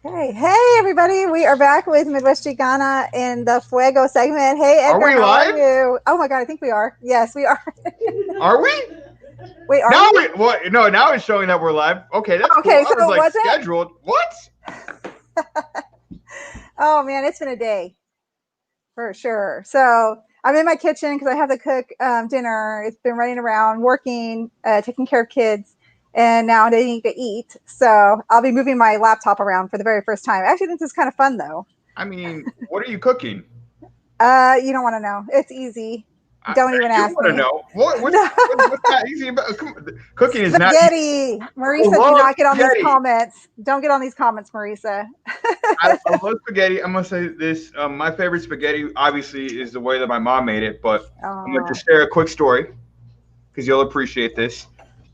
Hey, everybody. We are back with Midwest Chicana in the Fuego segment. Hey, Edgar, are we how live? are you? Oh, my God, I think we are. Yes, we are. Are we? Wait, are now we? No, now it's showing that we're live. Okay, that's Okay, cool. so I was like, it? scheduled. What? Oh, man, it's been a day for sure. So I'm in my kitchen because I have to cook dinner. It's been running around, working, taking care of kids. And now they need to eat. So I'll be moving my laptop around for the very first time. Actually, this is kind of fun, though. I mean, what are you cooking? You don't want to know. It's easy. Don't even ask me. You want to know. What's not easy about cooking? Is not easy. Marisa, do not get on these comments. Don't get on these comments, Marisa. I love spaghetti. I'm going to say this. My favorite spaghetti, obviously, is the way that my mom made it. But I'm going to share a quick story because you'll appreciate this.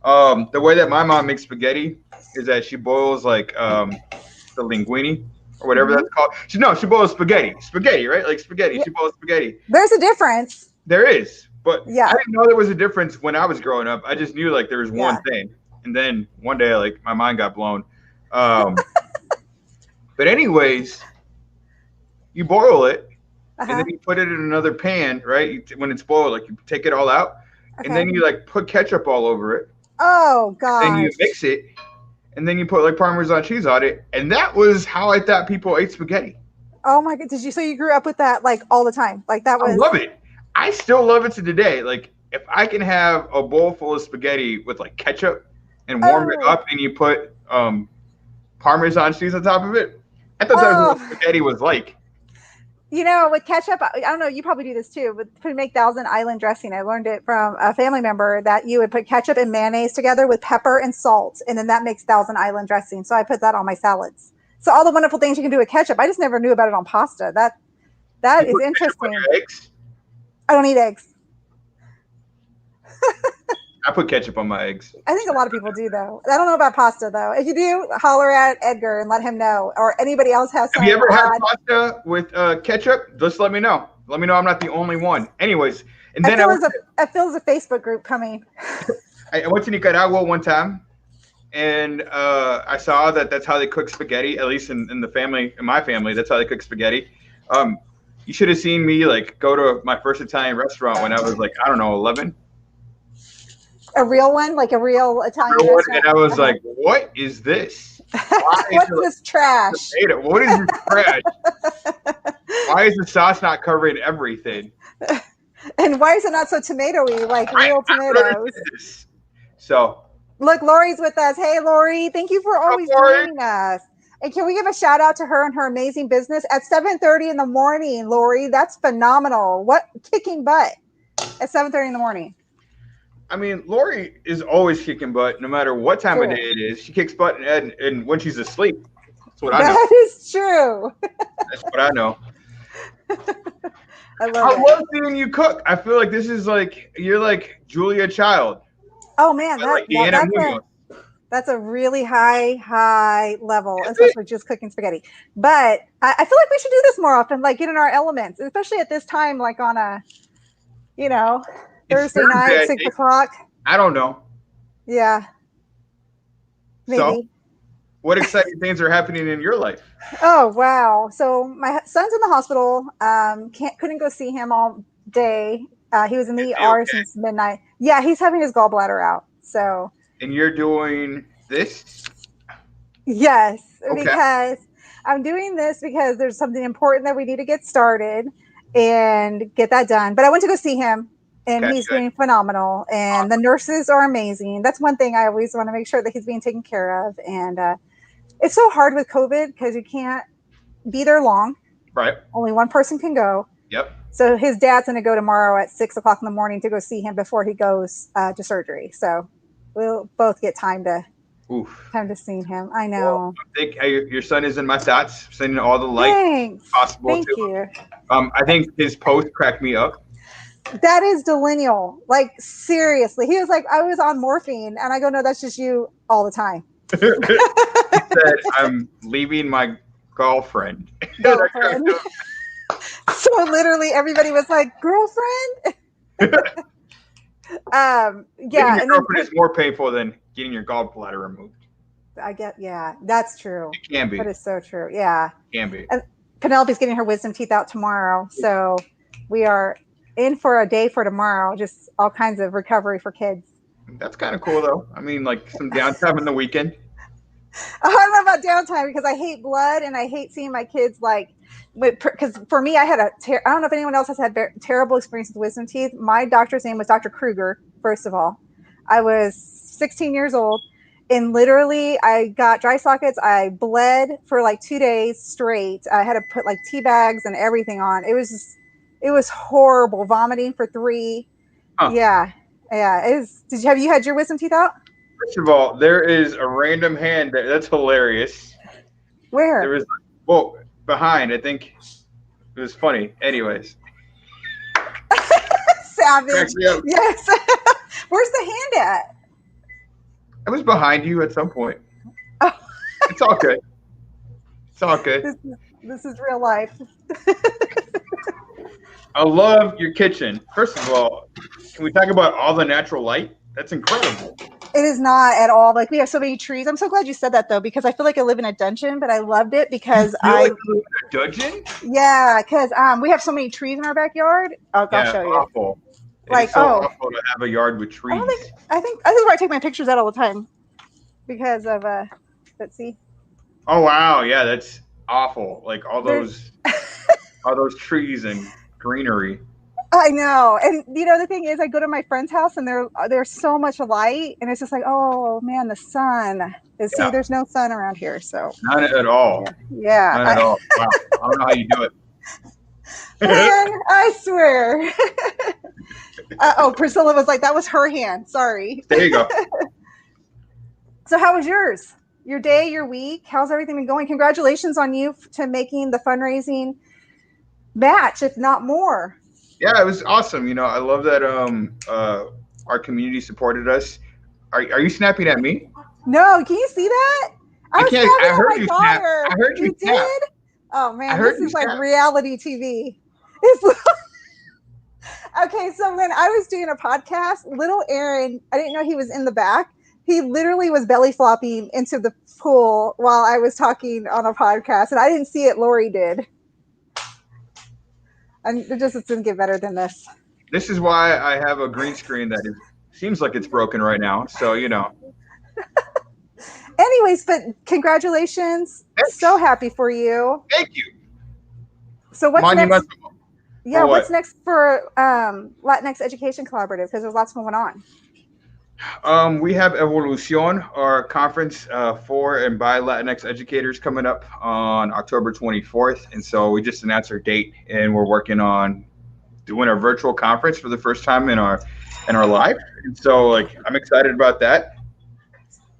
The way that my mom makes spaghetti is that she boils like the linguine or whatever that's called. She boils spaghetti, right? Like spaghetti. Yeah. She boils spaghetti. There's a difference. There is, but I didn't know there was a difference when I was growing up. I just knew like there was one thing, and then one day like my mind got blown. But anyways, you boil it, and then you put it in another pan, right? When it's boiled, like you take it all out, and then you like put ketchup all over it. Oh God! Then you mix it, and then you put like Parmesan cheese on it, and that was how I thought people ate spaghetti. Oh my God! So you grew up with that like all the time? Like that was? I love it. I still love it to today. Like if I can have a bowl full of spaghetti with like ketchup and warm it up, and you put Parmesan cheese on top of it, I thought that was what spaghetti was like. You know, with ketchup, I don't know, you probably do this too, but to make Thousand Island dressing, I learned it from a family member that you would put ketchup and mayonnaise together with pepper and salt, and then that makes Thousand Island dressing. So I put that on my salads. So all the wonderful things you can do with ketchup, I just never knew about it on pasta. That is interesting. Eggs? I don't eat eggs. I put ketchup on my eggs. I think a lot of people do, though. I don't know about pasta, though. If you do, holler at Edgar and let him know, or anybody else has something. Have you ever had pasta with ketchup? Just let me know. Let me know I'm not the only one. Anyways, and then I feel there's a Facebook group coming. I went to Nicaragua one time, and I saw that's how they cook spaghetti. At least in my family, that's how they cook spaghetti. You should have seen me like go to my first Italian restaurant when I was like, I don't know, 11. A real one, like a real Italian restaurant. And I was like, what is this? What's this trash? What is this trash? Why is the sauce not covering everything? And why is it not so tomatoey, like real tomatoes? So look, Lori's with us. Hey, Lori, thank you for always joining us. And can we give a shout out to her and her amazing business at 7:30 in the morning, Lori? That's phenomenal. What kicking butt at 7:30 in the morning? I mean, Lori is always kicking butt, no matter what time of day it is. She kicks butt and when she's asleep. That's what I know. That is true. That's what I know. I love seeing you cook. I feel like this is like you're like Julia Child. Oh man, Deanna Munoz. That's a really high level, especially just cooking spaghetti. But I feel like we should do this more often, like get in our elements, especially at this time, like on a, Thursday night, 6 o'clock. I don't know. Yeah. Maybe. So, what exciting things are happening in your life? Oh, wow. So my son's in the hospital. Couldn't go see him all day. He was in the ER since midnight. Yeah, he's having his gallbladder out. So. And you're doing this? Yes, because I'm doing this because there's something important that we need to get started and get that done. But I went to go see him. And he's doing phenomenal. And the nurses are amazing. That's one thing I always want to make sure that he's being taken care of. And it's so hard with COVID because you can't be there long. Right. Only one person can go. Yep. So his dad's going to go tomorrow at 6 o'clock in the morning to go see him before he goes to surgery. So we'll both get time to see him. I know. Well, I think your son is in my thoughts, sending all the light possible. Thank you. I think his post cracked me up. That is delusional. Like, seriously. He was like, I was on morphine. And I go, no, that's just you all the time. He said, I'm leaving my girlfriend. So literally everybody was like, girlfriend? Getting your girlfriend is more painful than getting your gallbladder removed. Yeah, that's true. It can be. That is so true. Yeah. It can be. And Penelope's getting her wisdom teeth out tomorrow. So we are in for a day for tomorrow. Just all kinds of recovery for kids. That's kind of cool, though. I mean, like some downtime in the weekend. I don't know about downtime because I hate blood and I hate seeing my kids because for me, I had I don't know if anyone else has had terrible experience with wisdom teeth. My doctor's name was Dr. Kruger, first of all. I was 16 years old and literally I got dry sockets. I bled for like 2 days straight. I had to put like tea bags and everything on. It was horrible. Vomiting for 3. Huh. Yeah. Have you had your wisdom teeth out? First of all, there is a random hand that's hilarious. Where? There was behind. I think it was funny. Anyways. Savage. Yes. Where's the hand at? It was behind you at some point. Oh. It's all good. It's all good. This is real life. I love your kitchen. First of all, can we talk about all the natural light? That's incredible. It is not at all. Like we have so many trees. I'm so glad you said that though, because I feel like I live in a dungeon, but I loved it because like you live in a dungeon? Yeah, because we have so many trees in our backyard. I'll show you. Awful. It's so awful to have a yard with trees. I think this is where I take my pictures at all the time because of let's see. Oh wow, yeah, that's awful. Like all those trees and greenery. I know. And the thing is I go to my friend's house and there's so much light and it's just like, oh man, the sun. See, there's no sun around here, so none at all. Yeah. None at all. Wow. I don't know how you do it. Man, I swear. Priscilla was like, that was her hand. Sorry. There you go. So how was yours? Your day, your week? How's everything been going? Congratulations on you to making the fundraising match, if not more. Yeah, it was awesome. I love that our community supported us. Are you snapping at me? No, can you see that? I heard you snap. I heard you snap. Did? Oh man, this is like reality TV. It's okay, so when I was doing a podcast, little Aaron, I didn't know he was in the back. He literally was belly flopping into the pool while I was talking on a podcast, and I didn't see it. Lori did. And it just didn't get better than this. This is why I have a green screen that seems like it's broken right now. So, Anyways, but congratulations. Thanks. So happy for you. Thank you. So what's next? Yeah, what's next for Latinx Education Collaborative? Because there's lots going on. We have Evolucion, our conference for and by Latinx educators, coming up on October 24th. And so we just announced our date, and we're working on doing our virtual conference for the first time in our life. And so I'm excited about that.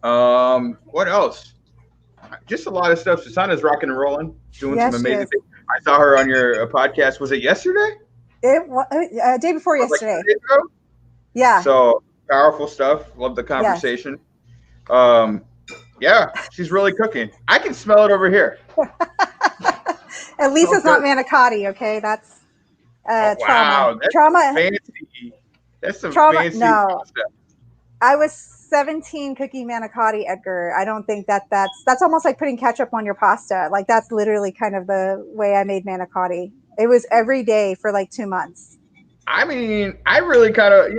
What else? Just a lot of stuff. Susanna's rocking and rolling, doing some amazing things. I saw her on your podcast. Was it yesterday? It was day before yesterday. Yeah. So powerful stuff. Love the conversation. Yeah, she's really cooking. I can smell it over here. At least it's not manicotti, okay? That's trauma. Wow, that's trauma. Fancy. That's some trauma. Fancy No, stuff. I was 17 cooking manicotti, Edgar. I don't think that's almost like putting ketchup on your pasta. Like that's literally kind of the way I made manicotti. It was every day for 2 months. I mean, I really kind of,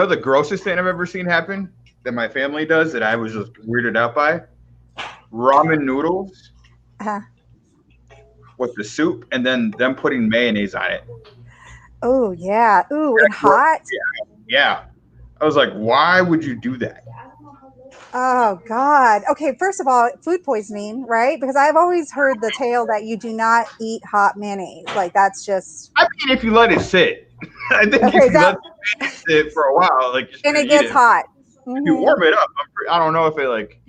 the grossest thing I've ever seen happen that my family does that I was just weirded out by? Ramen noodles with the soup and then them putting mayonnaise on it. Oh, yeah. Ooh, and hot. Yeah. I was like, why would you do that? Oh, God. Okay, first of all, food poisoning, right? Because I've always heard the tale that you do not eat hot mayonnaise. That's just... I mean, if you let it sit. I think if you let it sit for a while, and it gets hot. Mm-hmm. If you warm it up, I don't know if it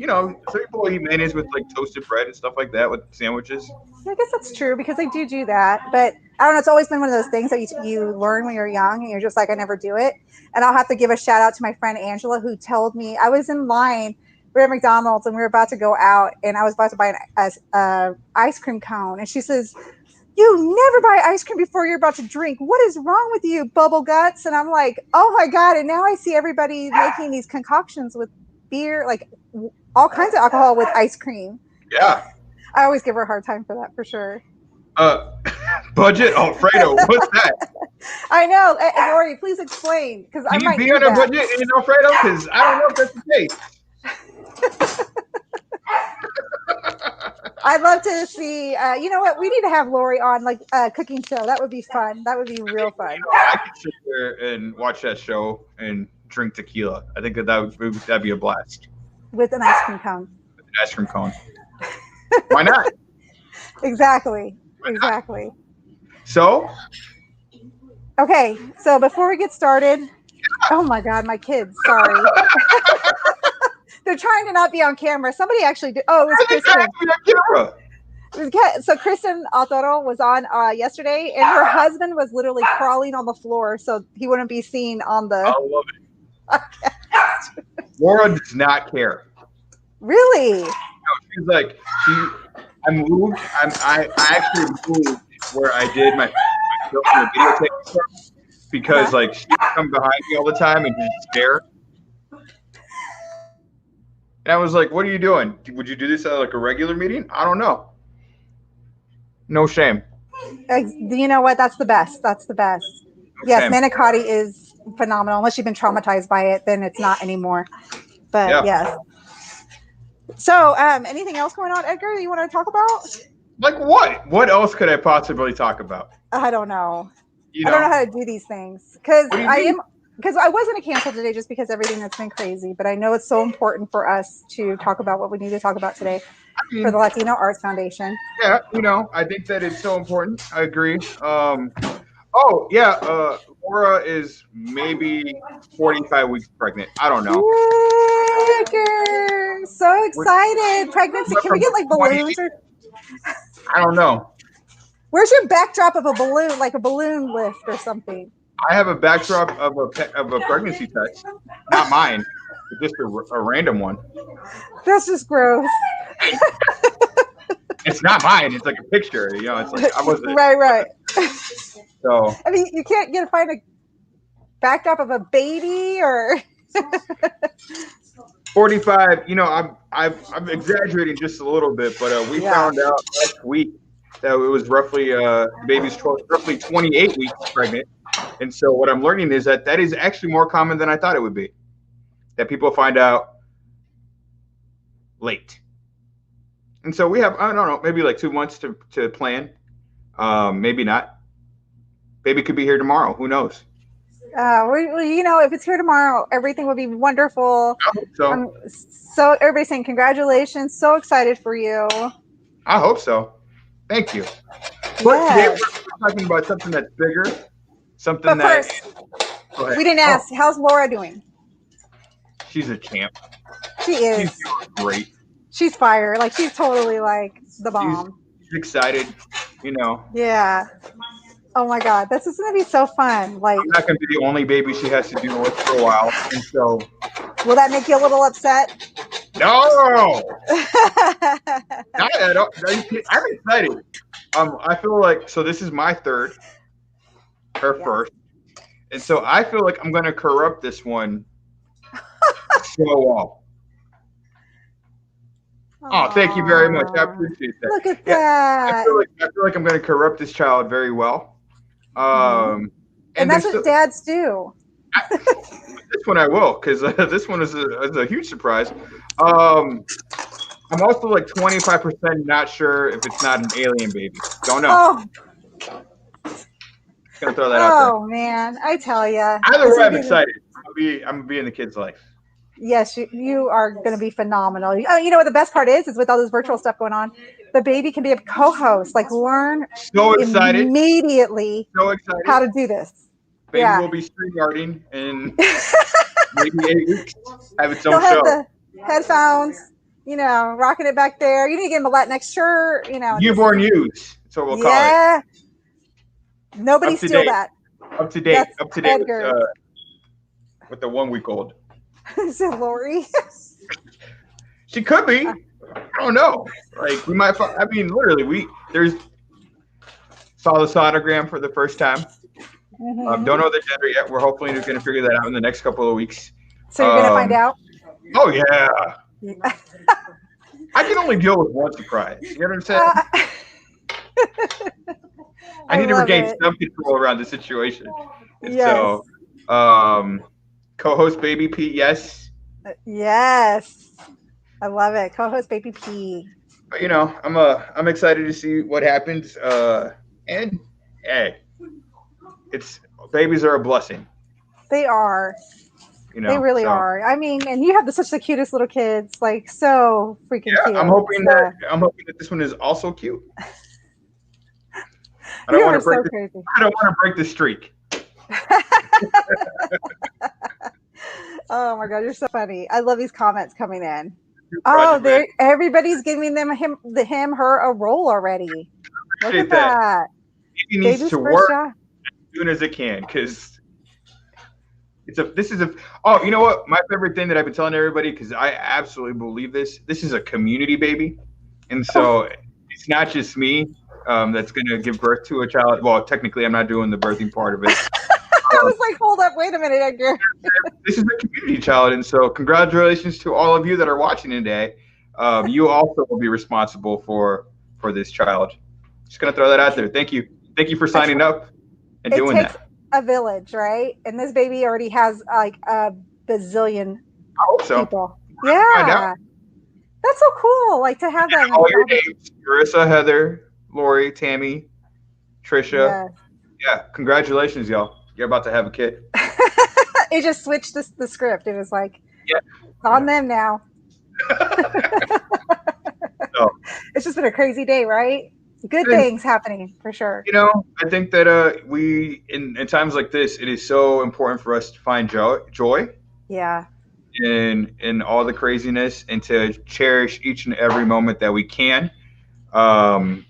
some people eat mayonnaise with toasted bread and stuff like that with sandwiches. I guess that's true because they do that. But I don't know. It's always been one of those things that you learn when you're young and you're just like, I never do it. And I'll have to give a shout out to my friend Angela who told me I was in line. We were at McDonald's and we were about to go out and I was about to buy an ice cream cone. And she says, you never buy ice cream before you're about to drink. What is wrong with you, bubble guts? And I'm like, oh my God. And now I see everybody making these concoctions with beer, all kinds of alcohol with ice cream. Yeah. I always give her a hard time for that, for sure. Budget Alfredo, what's that? I know. Lori, please explain, because I might be on a budget in Alfredo? Because I don't know if that's the case. I'd love to see. You know what? We need to have Lori on, like, a cooking show. That would be fun. That would be real fun. I could sit there and watch that show and drink tequila. I think that'd be a blast. With an ice cream cone. With an ice cream cone. Why not? Exactly. Exactly. So? Okay. So before we get started, oh my God, my kids. Sorry. They're trying to not be on camera. Somebody actually did. Oh, it was Kristen. So Kristen Altoro was on yesterday, and her husband was literally crawling on the floor so he wouldn't be seen on the. I love it. Laura does not care. Really? No, she's like, I moved. I actually moved where I did my videotape because like she would come behind me all the time and just stare. And I was like, what are you doing? Would you do this at like a regular meeting? I don't know. No shame. You know what? That's the best. That's the best. No yes, shame. Manicotti is phenomenal. Unless you've been traumatized by it, then it's not anymore. But yeah. Yes. So, anything else going on, Edgar, that you want to talk about? Like what? What else could I possibly talk about? I don't know. I don't know how to do these things because I was going to cancel today just because everything that's been crazy, but I know it's so important for us to talk about what we need to talk about today for the Latino Arts Foundation. Yeah, I think that it's so important. I agree. Laura is maybe 45 weeks pregnant. I don't know. Edgar, so excited. Pregnancy. Can we get like balloons? I don't know. Where's your backdrop of a balloon, like a balloon lift or something? I have a backdrop of a pregnancy test, not mine, but just a random one. That's just gross. It's not mine. It's like a picture. It's like I wasn't right. So I mean, you can't find a backdrop of a baby or 45. I'm exaggerating just a little bit, but we found out last week that it was roughly the baby's roughly 28 weeks pregnant. And so what I'm learning is that is actually more common than I thought it would be. That people find out late. And so we have, I don't know, maybe like 2 months to plan. Maybe not. Baby could be here tomorrow. Who knows? If it's here tomorrow, everything will be wonderful. I hope so. So everybody's saying congratulations. So excited for you. I hope so. Thank you. But today we're talking about something that's bigger. Something that. First, we didn't ask. How's Laura doing? She's a champ. She is. She's doing great. She's fire. Like she's totally like the bomb. She's excited. Yeah. Oh my God, this is gonna be so fun. Like I'm not gonna be the only baby she has to deal with for a while, and so. Will that make you a little upset? No. Not at all. I'm excited. I feel like this is my third. Her first. And so I feel like I'm going to corrupt this one so well. Oh, thank you very much. I appreciate that. Look at that. I feel like I'm going to corrupt this child very well. And that's what dads do. This one I will, because this one is a huge surprise. I'm also like 25% not sure if it's not an alien baby. Don't know. Oh. Gonna throw that out there. Oh man, I tell you. Either way, I'm excited. I'm gonna be in the kid's life. Yes, you are gonna be phenomenal. Oh, you know what the best part is with all this virtual stuff going on, the baby can be a co-host. Like learn immediately how to do this. Baby will be StreamYarding in maybe 8 weeks. Have its own show. Have the headphones, rocking it back there. You need to get him a Latinx shirt, Newborn use. That's what we'll call it. Yeah. Nobody steal that. Up to date. Up to date with the 1 week old. Is it Lori? She could be. I don't know. Like we might. Literally, saw the sonogram for the first time. Mm-hmm. Don't know the gender yet. We're hopefully going to figure that out in the next couple of weeks. So you're going to find out? Oh yeah. I can only deal with one surprise. You know what I'm saying? I need to regain some control around the situation. Yes. So, co-host Baby P, yes. Yes. I love it. Co-host Baby P. You know, I'm excited to see what happens. And hey, babies are a blessing. They are. You know, they really are. I mean, and you have such the cutest little kids, like so freaking cute. I'm hoping that this one is also cute. I don't want to break the streak. Oh my god, you're so funny. I love these comments coming in. Oh, everybody's giving him, her a role already. Look at that. He needs to work as soon as it can, because oh, you know what? My favorite thing that I've been telling everybody, because I absolutely believe this is a community baby. And so it's not just me that's going to give birth to a child. Well, technically, I'm not doing the birthing part of it. I was like, hold up, wait a minute, Edgar. This is a community child. And so congratulations to all of you that are watching today. You also will be responsible for this child. Just going to throw that out there. Thank you. Thank you for signing up and doing that. A village, right? And this baby already has like a bazillion people. Yeah. That's so cool. Like to have that. All your names: Marissa, Heather, Lori, Tammy, Trisha. Yeah. Congratulations, y'all. You're about to have a kid. It just switched the script. It was like, on them now. It's just been a crazy day, right? Good things happening for sure. You know, I think that we in times like this, it is so important for us to find joy. Yeah. In all the craziness, and to cherish each and every moment that we can. And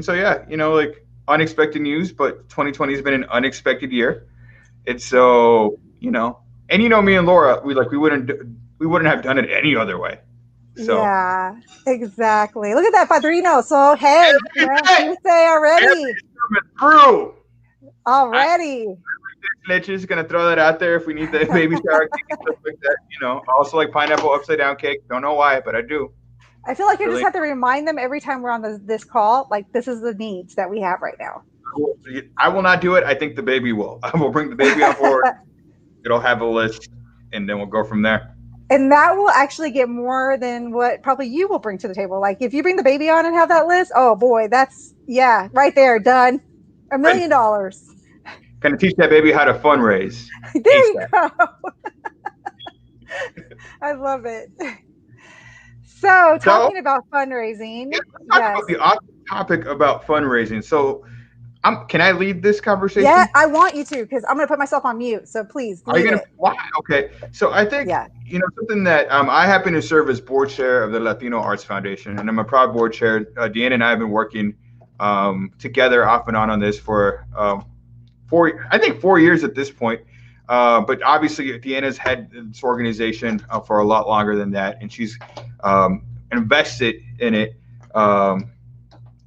so you know, like unexpected news, but 2020 has been an unexpected year. And so, you know, and you know, me and Laura, we wouldn't have done it any other way. So. Yeah, exactly. Look at that, Padrino. So, hey, Tuesday already. Through. Already. Just gonna throw that out there if we need the baby shower cake and stuff like that. You know, I also like pineapple upside down cake. Don't know why, but I do. I feel like you just have to remind them every time we're on this call, like this is the needs that we have right now. I will not do it. I think the baby will. I will bring the baby on board. It'll have a list, and then we'll go from there. And that will actually get more than what probably you will bring to the table. Like if you bring the baby on and have that list, oh boy, that's right there, done. $1 million. Gonna teach that baby how to fundraise. There you go. I love it. So talking about fundraising. Let's talk about the awesome topic about fundraising. So can I lead this conversation? Yeah, I want you to, because I'm going to put myself on mute. So please. Are you going to? Why? Okay. So I think, you know, something that I happen to serve as board chair of the Latino Arts Foundation, and I'm a proud board chair. Deanna and I have been working together off and on this for 4 years at this point. But obviously, Deanna's had this organization for a lot longer than that, and she's invested in it out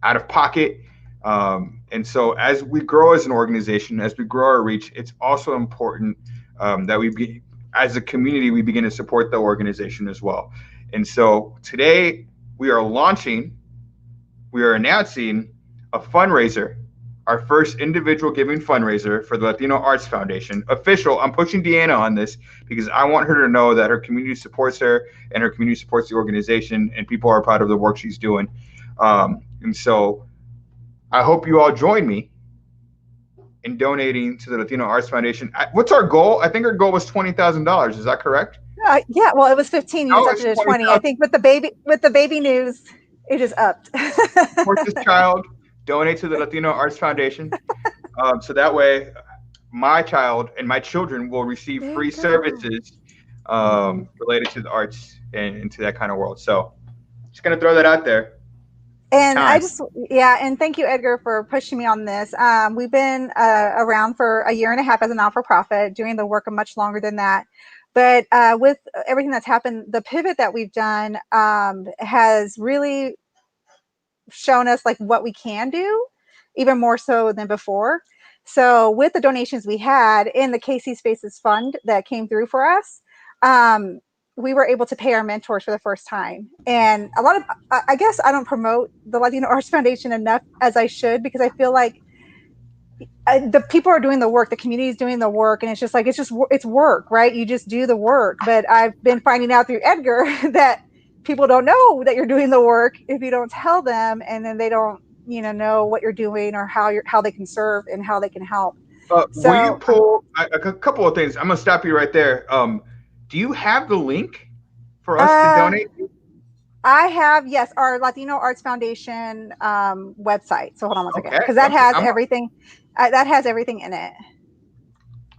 of pocket. And so as we grow as an organization, as we grow our reach, it's also important that as a community, we begin to support the organization as well. And so today we are announcing a fundraiser, our first individual giving fundraiser for the Latino Arts Foundation. Official. I'm pushing Deanna on this because I want her to know that her community supports her and her community supports the organization, and people are proud of the work she's doing. And so I hope you all join me in donating to the Latino Arts Foundation. What's our goal? I think our goal was $20,000. Is that correct? Yeah. Well, it was 15. You upped it to 20. I think with the baby news, it is upped. Support this child. Donate to the Latino Arts Foundation. So that way, my child and my children will receive free services related to the arts and to that kind of world. So just gonna throw that out there. And and thank you, Edgar, for pushing me on this. We've been around for a year and a half as a not-for-profit, doing the work much longer than that. But with everything that's happened, the pivot that we've done has really shown us like what we can do, even more so than before. So with the donations we had in the KC Spaces Fund that came through for us, we were able to pay our mentors for the first time. And a lot of, I guess I don't promote the Latino Arts Foundation enough as I should, because I feel like the people are doing the work, the community is doing the work, and it's work, right? You just do the work. But I've been finding out through Edgar that people don't know that you're doing the work if you don't tell them, and then they don't, know what you're doing or how they can serve and how they can help. Will you pull a couple of things? I'm gonna stop you right there. Do you have the link for us to donate? I have, yes, our Latino Arts Foundation website. So hold on one second, because that has everything. That has everything in it.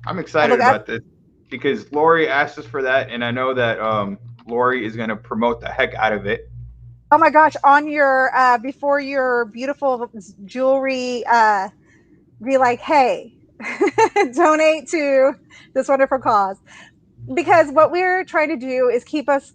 I'm excited about this because Lori asked us for that, and I know that Lori is going to promote the heck out of it. Oh my gosh! On your before your beautiful jewelry, be like, hey, donate to this wonderful cause. Because what we're trying to do is keep us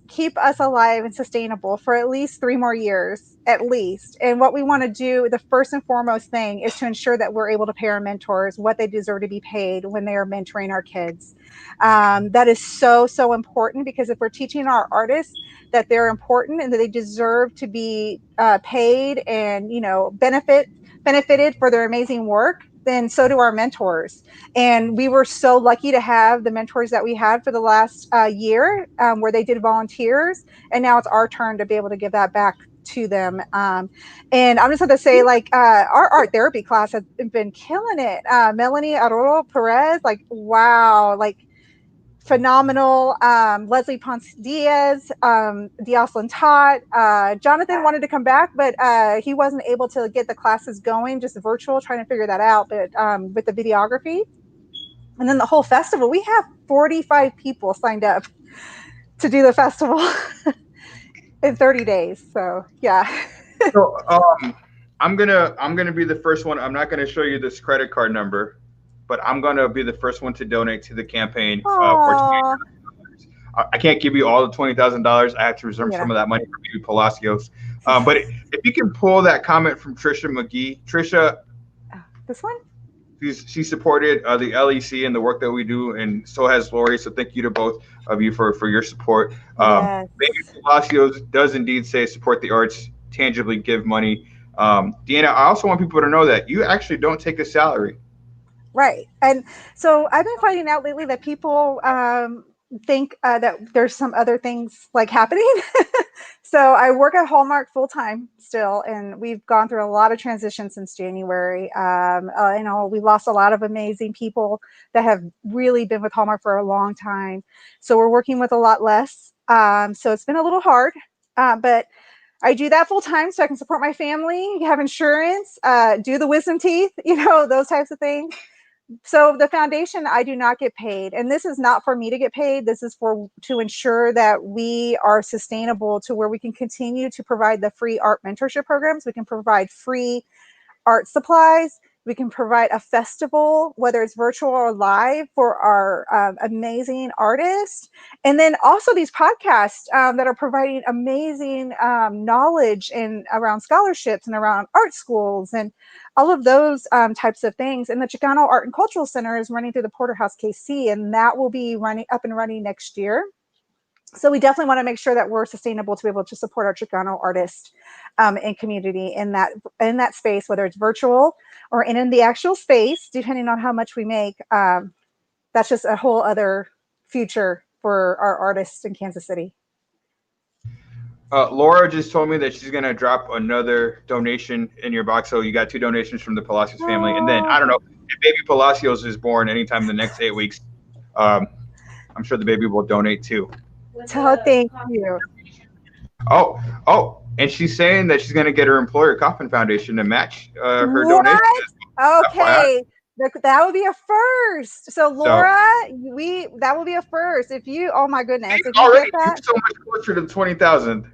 alive and sustainable for at least 3 more years, at least. And what we want to do, the first and foremost thing, is to ensure that we're able to pay our mentors what they deserve to be paid when they are mentoring our kids. That is so, so important, because if we're teaching our artists that they're important and that they deserve to be paid and, benefited for their amazing work, then so do our mentors. And we were so lucky to have the mentors that we had for the last year, where they did volunteers, and now it's our turn to be able to give that back to them. And I'm just going to say, our art therapy class has been killing it. Melanie Arroyo Perez, wow, phenomenal. Leslie Ponce Diaz, Diaslin Todd, Jonathan wanted to come back, but he wasn't able to get the classes going, just virtual, trying to figure that out. But with the videography, and then the whole festival, we have 45 people signed up to do the festival in 30 days. So yeah. So I'm gonna be the first one. I'm not gonna show you this credit card number, but I'm going to be the first one to donate to the campaign for $20,000. I can't give you all the $20,000. I have to reserve some of that money for maybe Palacios. But if you can pull that comment from Trisha McGee. Trisha. This one? She supported the LEC and the work that we do, and so has Lori. So thank you to both of you for your support. Yes. Maybe Palacios does indeed say support the arts, tangibly give money. Deanna, I also want people to know that you actually don't take a salary. Right. And so I've been finding out lately that people think that there's some other things happening. So I work at Hallmark full time still, and we've gone through a lot of transition since January. We lost a lot of amazing people that have really been with Hallmark for a long time. So we're working with a lot less. So it's been a little hard, but I do that full time so I can support my family, have insurance, do the wisdom teeth, those types of things. So the foundation, I do not get paid, and this is not for me to get paid. This is to ensure that we are sustainable to where we can continue to provide the free art mentorship programs. We can provide free art supplies. We can provide a festival, whether it's virtual or live, for our amazing artists. And then also these podcasts that are providing amazing knowledge around scholarships and around art schools and all of those types of things. And the Chicano Art and Cultural Center is running through the Porterhouse KC, and that will be up and running next year. So we definitely want to make sure that we're sustainable to be able to support our Chicano artists and community in that space, whether it's virtual or in the actual space, depending on how much we make. That's just a whole other future for our artists in Kansas City. Laura just told me that she's going to drop another donation in your box. So you got 2 donations from the Palacios family. And then, I don't know, if baby Palacios is born anytime in the next 8 weeks, I'm sure the baby will donate too. Thank you. Oh, and she's saying that she's going to get her employer Coffin Foundation to match her donation. Okay. That would be a first. So Laura, that will be a first. If you, oh my goodness, if you already get that, so much closer to the 20,000.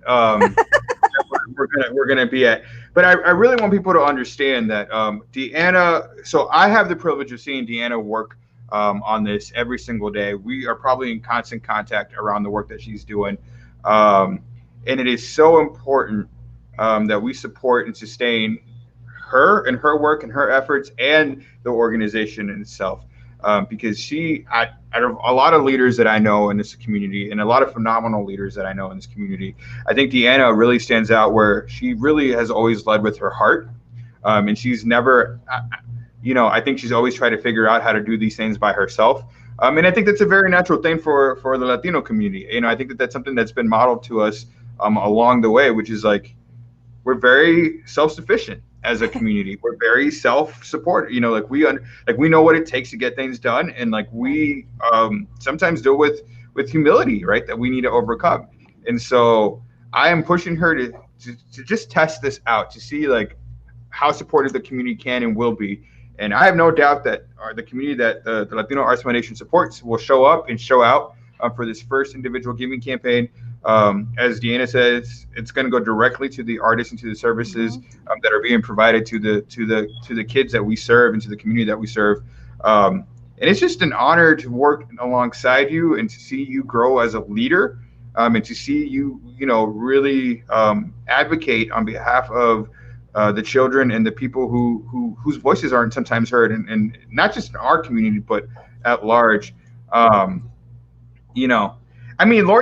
We're gonna be at. But I really want people to understand that Deanna. So I have the privilege of seeing Deanna work on this every single day. We are probably in constant contact around the work that she's doing, and it is so important that we support and sustain her and her work and her efforts and the organization in itself. because out of a lot of leaders that I know in this community and a lot of phenomenal leaders that I know in this community, I think Deanna really stands out where she really has always led with her heart. And she's never, I think she's always tried to figure out how to do these things by herself. And I think that's a very natural thing for the Latino community. I think that's something that's been modeled to us along the way, which is like, we're very self-sufficient as a community. We're very self-supported. We know what it takes to get things done, and like we sometimes deal with humility, right? That we need to overcome. And so I am pushing her to just test this out to see like how supportive the community can and will be. And I have no doubt that the community that the Latino Arts Foundation supports will show up and show out for this first individual giving campaign. As Deanna says, it's going to go directly to the artists and to the services that are being provided to the kids that we serve and to the community that we serve. And it's just an honor to work alongside you and to see you grow as a leader, and to see you, really advocate on behalf of the children and the people whose voices aren't sometimes heard, and not just in our community, but at large. Lori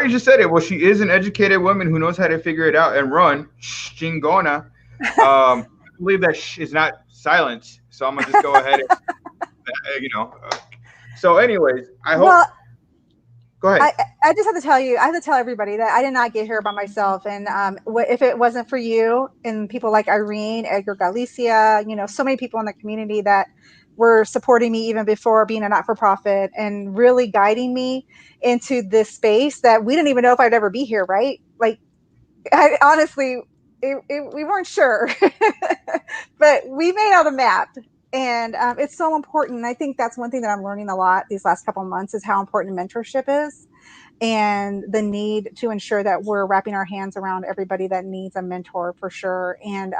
just said it. Well, she is an educated woman who knows how to figure it out and run. Chingona. I believe that is not silence. So I'm going to just go ahead and, So anyways, I hope. Well, go ahead. I just have to tell you, I have to tell everybody that I did not get here by myself. And if it wasn't for you and people like Irene, Edgar Palacios, so many people in the community that were supporting me even before being a not-for-profit and really guiding me into this space that we didn't even know if I'd ever be here, right? Like, honestly, we weren't sure, but we made out a map. And it's so important. And I think that's one thing that I'm learning a lot these last couple of months is how important mentorship is and the need to ensure that we're wrapping our hands around everybody that needs a mentor for sure. And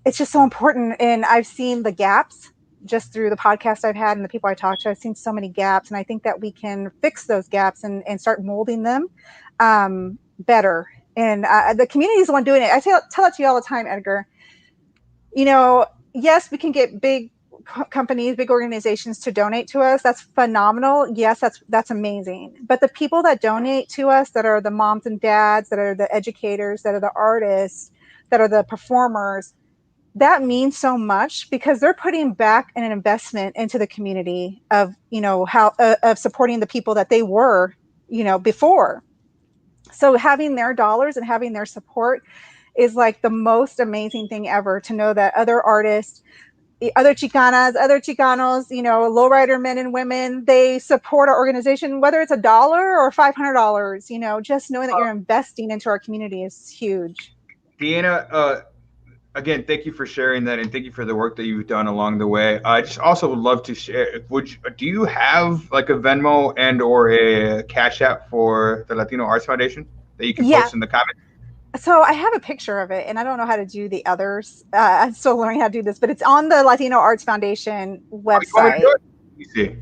it's just so important. And I've seen the gaps just through the podcast I've had and the people I talked to. I've seen so many gaps. And I think that we can fix those gaps and start molding them better. And the community is the one doing it. I tell it to you all the time, Edgar. Yes, we can get big companies, big organizations to donate to us. That's phenomenal. Yes, that's amazing. But the people that donate to us, that are the moms and dads, that are the educators, that are the artists, that are the performers, that means so much because they're putting back an investment into the community of, of supporting the people that they were, before. So having their dollars and having their support is like the most amazing thing ever, to know that other artists, other Chicanas, other Chicanos, lowrider men and women, they support our organization, whether it's $1 or $500, just knowing that you're investing into our community is huge. Deanna, again, thank you for sharing that, and thank you for the work that you've done along the way. I just also would love to share. Do you have like a Venmo and or a Cash App for the Latino Arts Foundation that you can post in the comments? So I have a picture of it, and I don't know how to do the others. I'm still learning how to do this, but it's on the Latino Arts Foundation website. You see.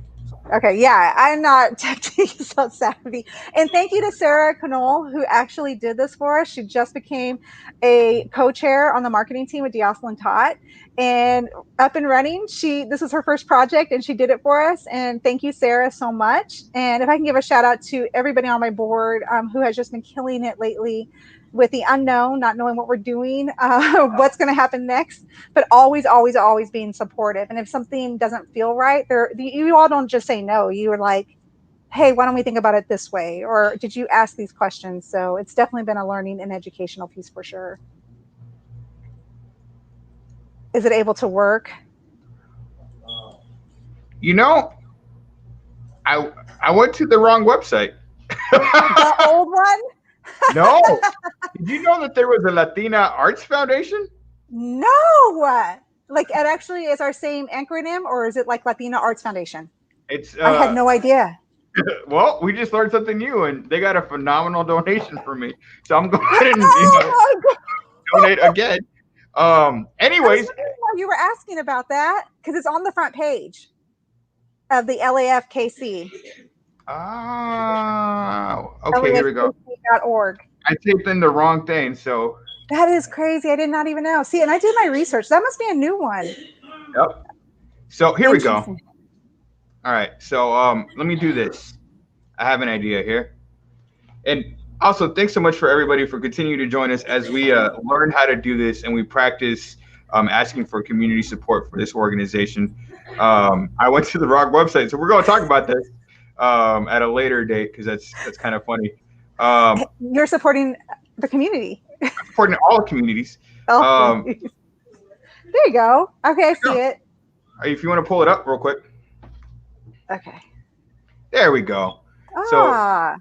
Okay, yeah, I'm not technically so savvy. And thank you to Sarah Canole, who actually did this for us. She just became a co-chair on the marketing team with Jocelyn Tott, and up and running. This is her first project, and she did it for us. And thank you, Sarah, so much. And if I can give a shout out to everybody on my board who has just been killing it lately with the unknown, not knowing what we're doing, what's going to happen next, but always, always, always being supportive. And if something doesn't feel right, you all don't just say no. You are like, hey, why don't we think about it this way? Or did you ask these questions? So it's definitely been a learning and educational piece for sure. Is it able to work? I went to the wrong website. The old one? No. Did you know that there was a Latina Arts Foundation? No. Like, it actually is our same acronym, or is it like Latina Arts Foundation? I had no idea. Well, we just learned something new, and they got a phenomenal donation from me. So I'm going and donate again. Anyways. You were asking about that because it's on the front page of the LAFKC. Oh, okay, here we go. .org. I typed in the wrong thing, so. That is crazy. I did not even know. See, and I did my research. That must be a new one. Yep. So here we go. All right. So let me do this. I have an idea here. And also, thanks so much for everybody for continuing to join us as we learn how to do this and we practice asking for community support for this organization. I went to the wrong website, so we're going to talk about this at a later date because that's kind of funny. You're supporting the community. I'm supporting all communities. There you go. Okay, I see it. If you want to pull it up real quick. Okay. There we go. So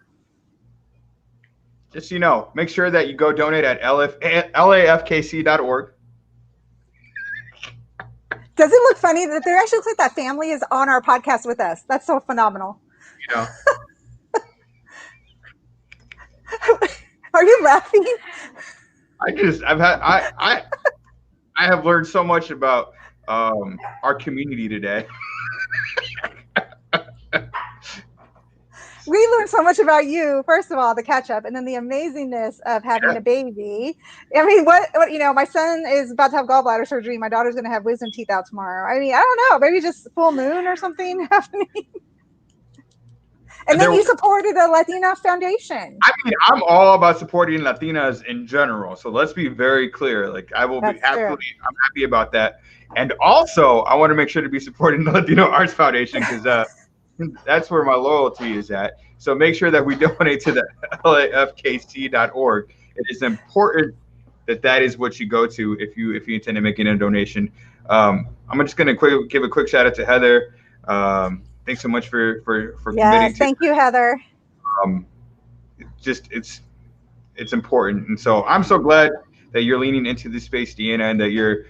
just so you know, make sure that you go donate at lafkc.org. Does it look funny that there actually looks like that family is on our podcast with us? That's so phenomenal. You know. Are you laughing? I have learned so much about our community today. We learned so much about you. First of all, the catch up, and then the amazingness of having a baby. I mean, what my son is about to have gallbladder surgery. My daughter's going to have wisdom teeth out tomorrow. I mean, I don't know, maybe just full moon or something happening. And then you supported the Latino Foundation. I mean, I'm all about supporting Latinas in general. So let's be very clear. Like, I will be I'm happy about that. And also, I want to make sure to be supporting the Latino Arts Foundation because that's where my loyalty is at. So make sure that we donate to the lafkc.org. It is important that is what you go to if you intend to make a donation. I'm just going to give a quick shout out to Heather. Thanks so much for committing. Thank you, Heather. It's important, and so I'm so glad that you're leaning into this space, Deanna, and that you're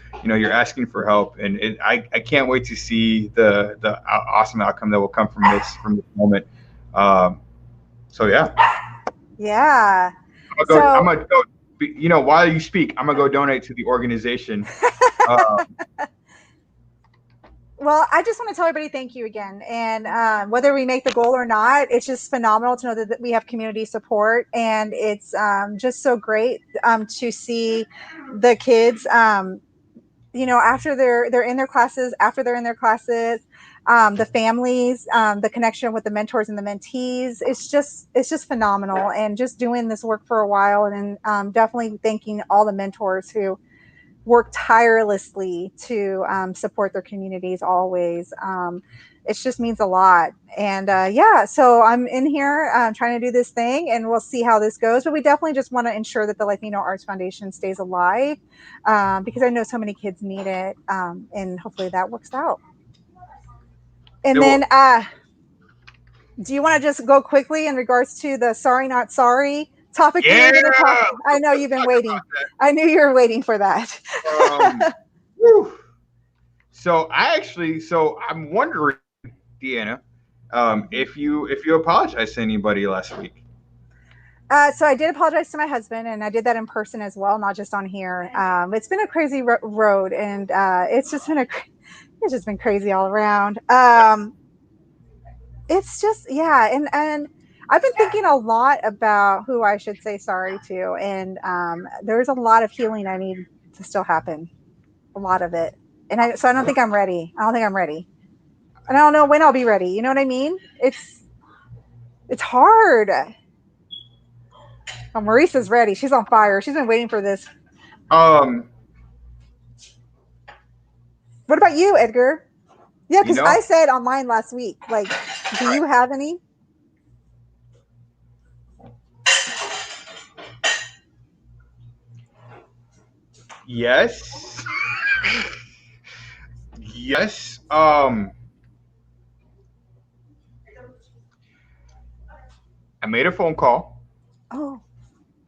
asking for help. And I can't wait to see the awesome outcome that will come from this moment. So yeah. Yeah. I'm gonna go. While you speak, I'm gonna go donate to the organization. Well, I just want to tell everybody thank you again. And whether we make the goal or not, it's just phenomenal to know that we have community support. And it's just so great to see the kids, after they're in their classes, the families, the connection with the mentors and the mentees. It's just phenomenal. And just doing this work for a while, and definitely thanking all the mentors who work tirelessly to support their communities always. It just means a lot. And so I'm in here trying to do this thing, and we'll see how this goes. But we definitely just want to ensure that the Latino Arts Foundation stays alive because I know so many kids need it, and hopefully that works out. And then do you want to just go quickly in regards to the sorry, not sorry topic? Yeah. I know you've been waiting. I knew you were waiting for that. So I'm wondering, Deanna, if you apologized to anybody last week. So I did apologize to my husband, and I did that in person as well, not just on here. It's been a crazy road, and it's just been crazy all around. It's just, and I've been thinking a lot about who I should say sorry to, and there's a lot of healing I need to still happen, a lot of it, and I don't think I'm ready. And I don't know when I'll be ready. You know what I mean? It's hard. Oh, Maurice's ready. She's on fire. She's been waiting for this. What about you, Edgar? Yeah, because I said on mine last week. Like, do you have any? Yes. Yes. I made a phone call. Oh.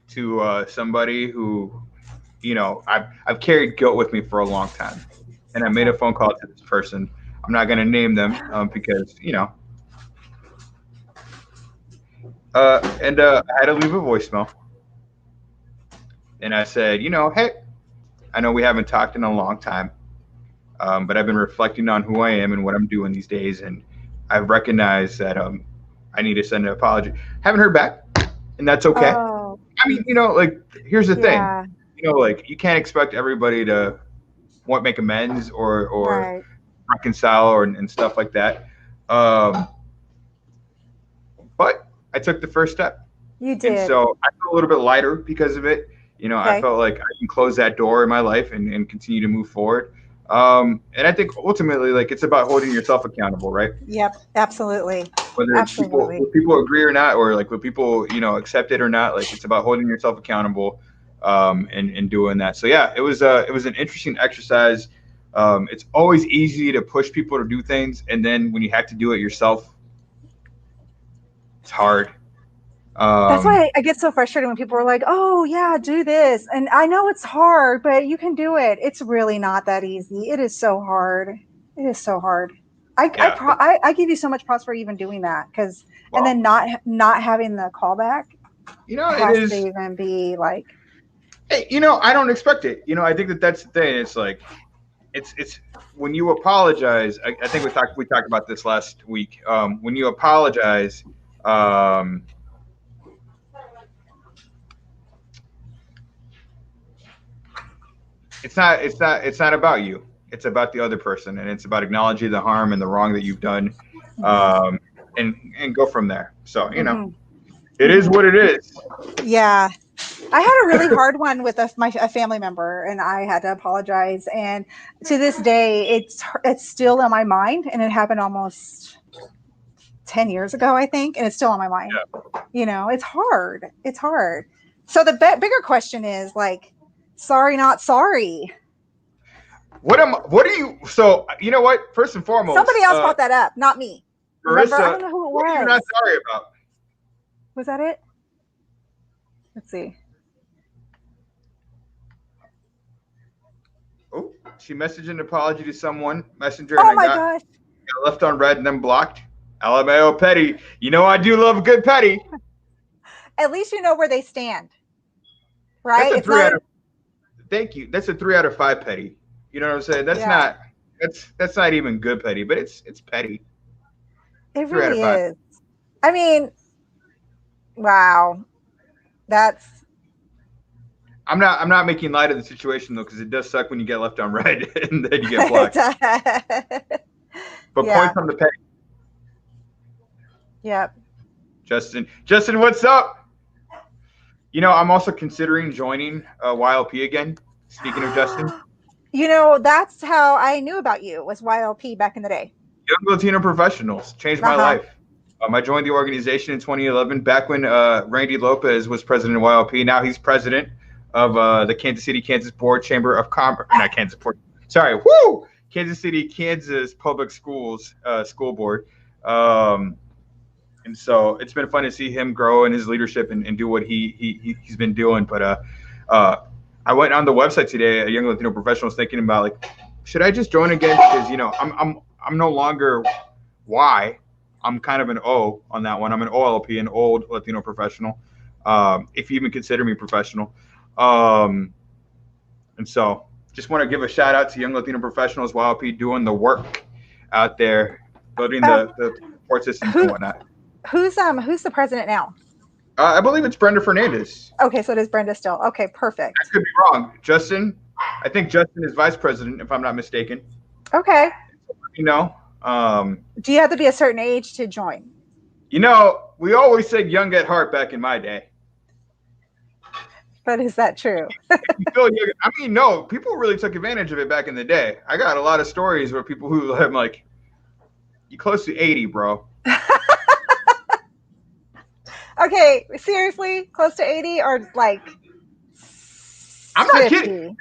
To somebody who, I've carried guilt with me for a long time, and I made a phone call to this person. I'm not going to name them because I had to leave a voicemail, and I said, hey, I know we haven't talked in a long time, but I've been reflecting on who I am and what I'm doing these days, and I've recognized that I need to send an apology. Haven't heard back, and that's okay. Oh. I mean, here's the thing. You can't expect everybody to make amends or reconcile and stuff like that. But I took the first step. You did. And so I feel a little bit lighter because of it. You know, okay. I felt like I can close that door in my life and continue to move forward. And I think ultimately, like, it's about holding yourself accountable, right? Yep, absolutely. Whether people agree or not, or like what people, you know, accept it or not, like it's about holding yourself accountable and doing that. So yeah, it was an interesting exercise. It's always easy to push people to do things, and then when you have to do it yourself, it's hard. That's why I get so frustrated when people are like, "Oh yeah, do this," and I know it's hard, but you can do it. It's really not that easy. It is so hard. It is so hard. I give you so much props for even doing that, because and then not having the callback. You know, has to even be like. Hey, you know, I don't expect it. You know, I think that's the thing. It's like, it's when you apologize. I think we talked about this last week. When you apologize. It's not about you. It's about the other person, and it's about acknowledging the harm and the wrong that you've done, and go from there. So, you know, it is what it is. Yeah. I had a really hard one with a family member, and I had to apologize. And to this day, it's still in my mind, and it happened almost 10 years ago, I think, and it's still on my mind. Yeah. You know, it's hard. It's hard. So the bigger question is, like, sorry, not sorry. So, you know what? First and foremost, somebody else brought that up, not me. Marissa, I don't know who it was. What are you not sorry about? Was that it? Let's see. Oh, she messaged an apology to someone, messenger. Oh my gosh. Got left on red and then blocked. LMAO petty. You know I do love a good petty. At least you know where they stand. Right? Thank you. That's a 3 out of 5 petty. You know what I'm saying? That's not even good petty, but it's petty. It really is. I mean, wow. I'm not making light of the situation though, because it does suck when you get left on red and then you get blocked. But points on the petty. Yep. Justin, what's up? You know, I'm also considering joining YLP again. Speaking of Justin. You know, that's how I knew about you, was YLP back in the day. Young Latino Professionals changed my life. I joined the organization in 2011, back when Randy Lopez was president of YLP. Now he's president of the Kansas City, Kansas Board Chamber of Commerce. Not Kansas Board. Sorry. Woo! Kansas City, Kansas Public Schools School Board. And so it's been fun to see him grow in his leadership and do what he's been doing. But I went on the website today, a Young Latino Professionals, thinking about, like, should I just join again? Because, you know, I'm no longer Y. I'm kind of an O on that one. I'm an OLP, an old Latino professional, if you even consider me professional. And so just want to give a shout out to Young Latino Professionals, YLP, doing the work out there, building the support systems and whatnot. Who's the president now? I believe it's Brenda Fernandez. Okay, so it is Brenda still. Okay, perfect. I could be wrong. Justin, I think Justin is vice president, if I'm not mistaken. Okay. You know. Do you have to be a certain age to join? You know, we always said young at heart back in my day. But is that true? You feel young. I mean, no, people really took advantage of it back in the day. I got a lot of stories where people who I'm like, you close to 80, bro. Okay, seriously, close to 80 or like I'm not kidding.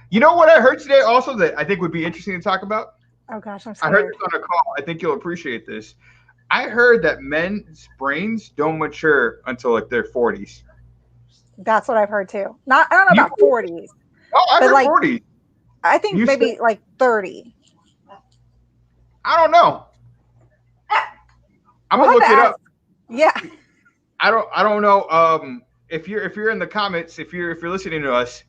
You know what I heard today also that I think would be interesting to talk about? Oh gosh, I'm sorry. I heard this on a call. I think you'll appreciate this. I heard that men's brains don't mature until like their 40s. That's what I've heard too. I don't know about 40s. Oh, I heard like 40s. I think maybe like 30. I don't know. I'm gonna look it up. Yeah. I don't know. If you're in the comments, if you're listening to us,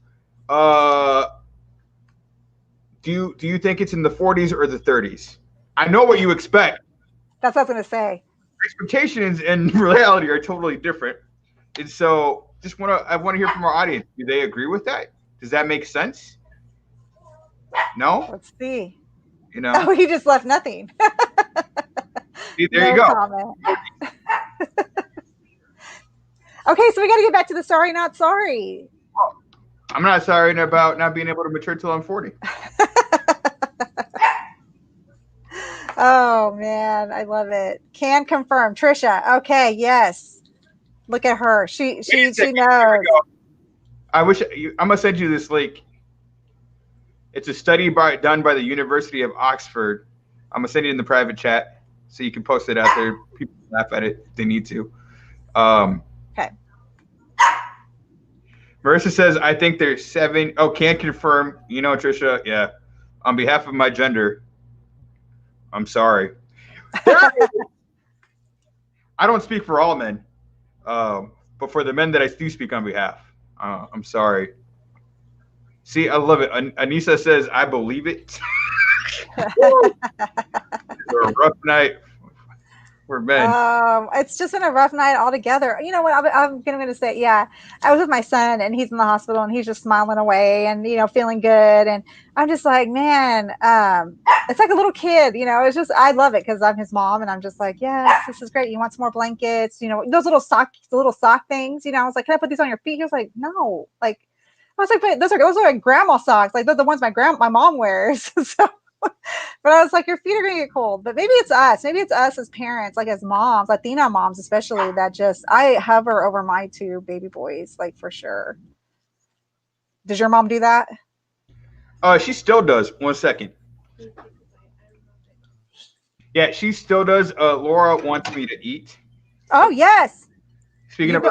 do you think it's in the 40s or the 30s? I know what you expect. That's what I was gonna say. Expectations and reality are totally different, and so I want to hear from our audience. Do they agree with that? Does that make sense? No. Let's see. You know? Oh, he just left nothing. See, there you go. Comment. Okay, so we got to get back to the sorry, not sorry. I'm not sorry about not being able to mature till I'm 40. Oh man, I love it. Can confirm, Trisha. Okay, yes. Look at her. She knows. I'm gonna send you this link. It's a study done by the University of Oxford. I'm gonna send it in the private chat so you can post it out there. People laugh at it if they need to. Okay. Marissa says, I think there's 7. Oh, can't confirm. You know, Trisha, yeah. On behalf of my gender, I'm sorry. I don't speak for all men, but for the men that I do speak on behalf, I'm sorry. See, I love it. Anissa says, I believe it. It's a rough night. We're men. It's just been a rough night altogether. You know what? I'm going to say, yeah, I was with my son and he's in the hospital and he's just smiling away and, you know, feeling good. And I'm just like, man, it's like a little kid, you know, it's just, I love it because I'm his mom and I'm just like, yes, this is great. You want some more blankets, you know, those little sock things, you know, I was like, can I put these on your feet? He was like, no, like, I was like, but those are like grandma socks. Like they're the ones my mom wears. So, but I was like, your feet are going to get cold. But maybe it's us. Maybe it's us as parents, like as moms, Latina moms especially, that just, I hover over my 2 baby boys, like for sure. Does your mom do that? She still does. 1 second. Yeah, she still does. Laura wants me to eat. Oh, yes. Speaking of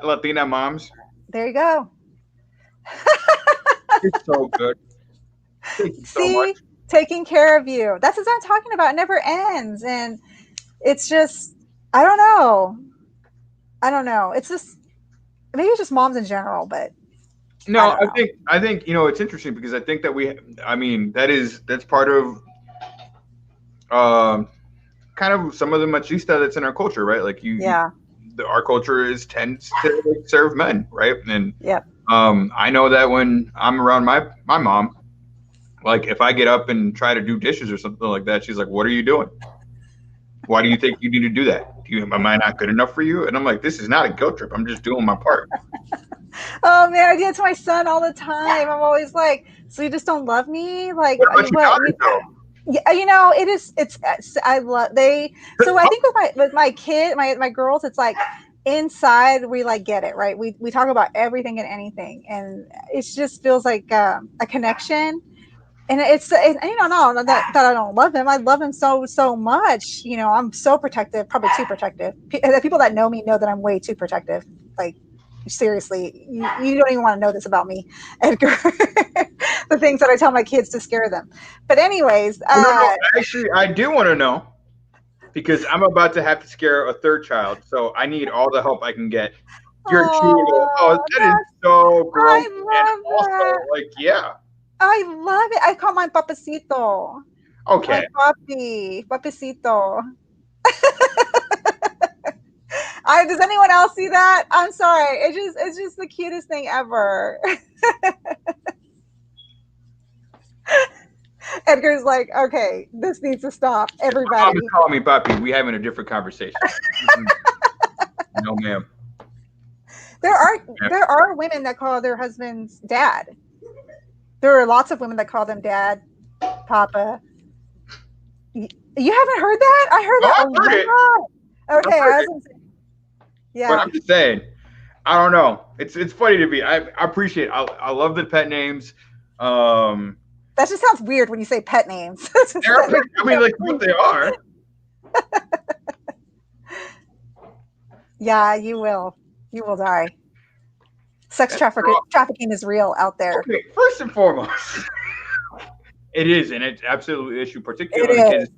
Latina moms. There you go. It's so good. Thank you so much. Taking care of you. That's what I'm talking about. It never ends. And it's just, I don't know. It's just, maybe it's just moms in general, but no, I think, you know, it's interesting because I think that that's part of, kind of some of the machista that's in our culture, right? Like our culture tends to like, serve men, right? And I know that when I'm around my mom, like if I get up and try to do dishes or something like that, she's like, what are you doing? Why do you think you need to do that? Am I not good enough for you? And I'm like, this is not a guilt trip. I'm just doing my part. Oh man, I do it to my son all the time. I'm always like, so you just don't love me? Like, yeah, you know, I love so I think with my kid, my girls, it's like inside we like get it, right? We talk about everything and anything, and it just feels like a connection. And you know, no, that I don't love him. I love him so much. You know, I'm so protective, probably too protective. The people that know me know that I'm way too protective. Like, seriously, you don't even want to know this about me, Edgar. The things that I tell my kids to scare them. But anyways, no, actually, I do want to know because I'm about to have to scare a 3rd child, so I need all the help I can get. You're that is so gross. I love that. Like, yeah. I love it. I call mine Papacito. Okay. Like Papacito. Does anyone else see that? I'm sorry. It's just the cutest thing ever. Edgar's like, okay, this needs to stop. Everybody. Call me Papi. We having a different conversation. No, ma'am. There are women that call their husbands dad. There are lots of women that call them dad, papa. You haven't heard that? I heard that. I heard it. Okay. Yeah. But I'm just saying, I don't know. It's funny to me. I appreciate it. I love the pet names. That just sounds weird when you say pet names. I mean, like what they are. Yeah, you will die. Sex trafficking is real out there. Okay, first and foremost, it is, and it's absolutely an issue, particularly in kids.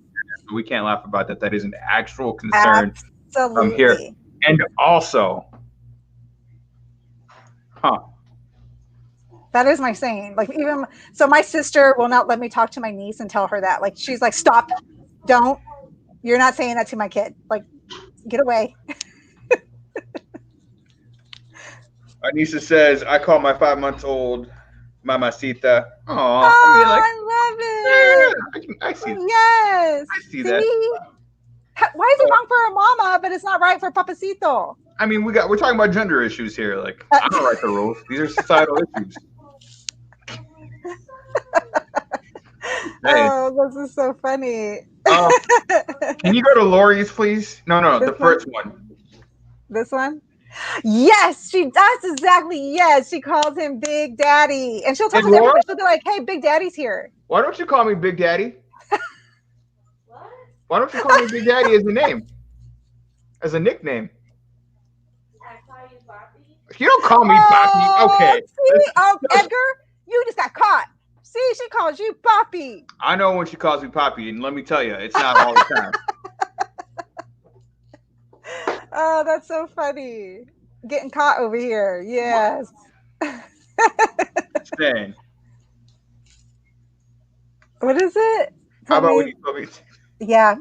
We can't laugh about that. That is an actual concern from here. And also, that is my saying. Like even so, my sister will not let me talk to my niece and tell her that. Like she's like, stop, don't. You're not saying that to my kid. Like, get away. Anissa says, I call my 5-month-old Mamacita. Oh, I love it. I see. Yes. I see that. Why is it wrong for a mama, but it's not right for Papacito? I mean, we're talking about gender issues here. Like, I don't write the rules. These are societal issues. Oh, this is so funny. Can you go to Lori's, please? No, the first one. This one? Yes, she does exactly. Yes, she calls him Big Daddy, and she'll talk to everybody. She'll be like, "Hey, Big Daddy's here." Why don't you call me Big Daddy? What? Why don't you call me Big Daddy as a name, as a nickname? I call you Papi. You don't call me Papi. Okay. See? Edgar, you just got caught. See, she calls you Papi. I know when she calls me Papi, and let me tell you, it's not all the time. Oh, that's so funny. Getting caught over here. Yes. Stan. What is it? How about when you told me? Yeah.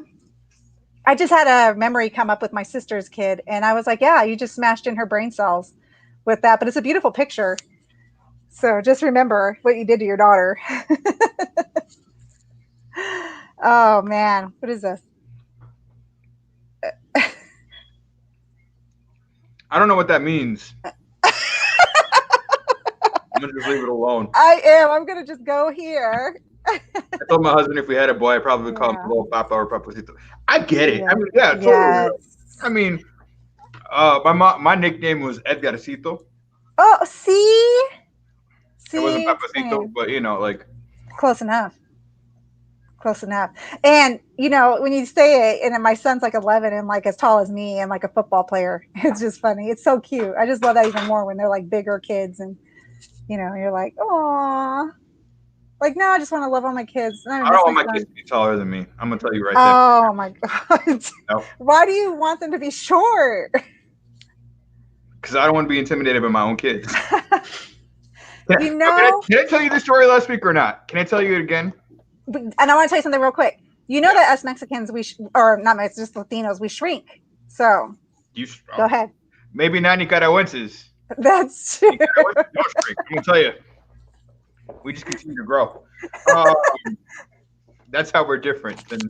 I just had a memory come up with my sister's kid, and I was like, yeah, you just smashed in her brain cells with that. But it's a beautiful picture. So just remember what you did to your daughter. Oh, man. What is this? I don't know what that means. I'm going to just leave it alone. I am. I'm going to just go here. I told my husband if we had a boy, I'd probably call him Little Papa or Papacito. I get it. I mean, yeah, totally. Yes. I mean, my nickname was Edgarcito. Oh, see? It wasn't Papacito, but, like. Close enough. Close enough. And, when you say it, and my son's like 11 and like as tall as me and like a football player, it's just funny. It's so cute. I just love that even more when they're like bigger kids and, you're like, aw. Like, no, I just want to love all my kids. I don't want my kids to be taller than me. I'm going to tell you right there. Oh, my God. No. Why do you want them to be short? Because I don't want to be intimidated by my own kids. Can I tell you the story last week or not? Can I tell you it again? And I want to tell you something real quick. That us Mexicans, or not Mexicans, just Latinos, we shrink. So go ahead. Maybe not Nicaraguenses. That's true. Don't shrink. I'm going to tell you. We just continue to grow. That's how we're different than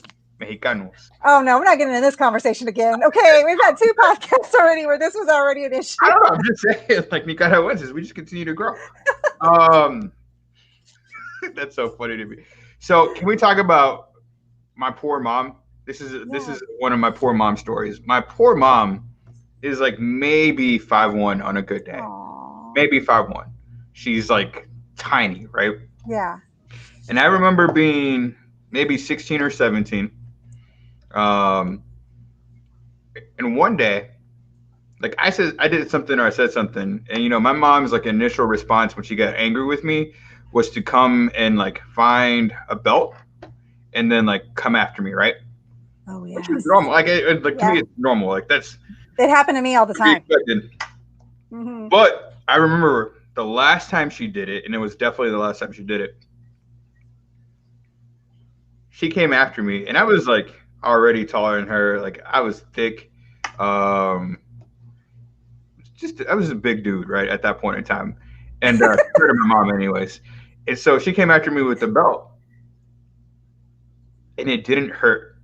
Mexicanos. Oh, no, we're not getting into this conversation again. Okay, we've had 2 podcasts already where this was already an issue. I don't know. I'm just saying, like Nicaraguenses, we just continue to grow. That's so funny to me. So can we talk about my poor mom? This is one of my poor mom stories. My poor mom is like maybe 5'1" on a good day. Aww. Maybe 5'1". She's like tiny, right? Yeah. And I remember being maybe 16 or 17. And one day, like I did something or I said something, and my mom's like initial response when she got angry with me was to come and like find a belt and then like come after me, right? Oh yeah. Which is normal. Like to me, it's normal. Like it happened to me all the time. Mm-hmm. But I remember the last time she did it, and it was definitely the last time she did it. She came after me, and I was like already taller than her. Like I was thick. I was a big dude, right, at that point in time. And scared of my mom anyways. And so she came after me with the belt. And it didn't hurt.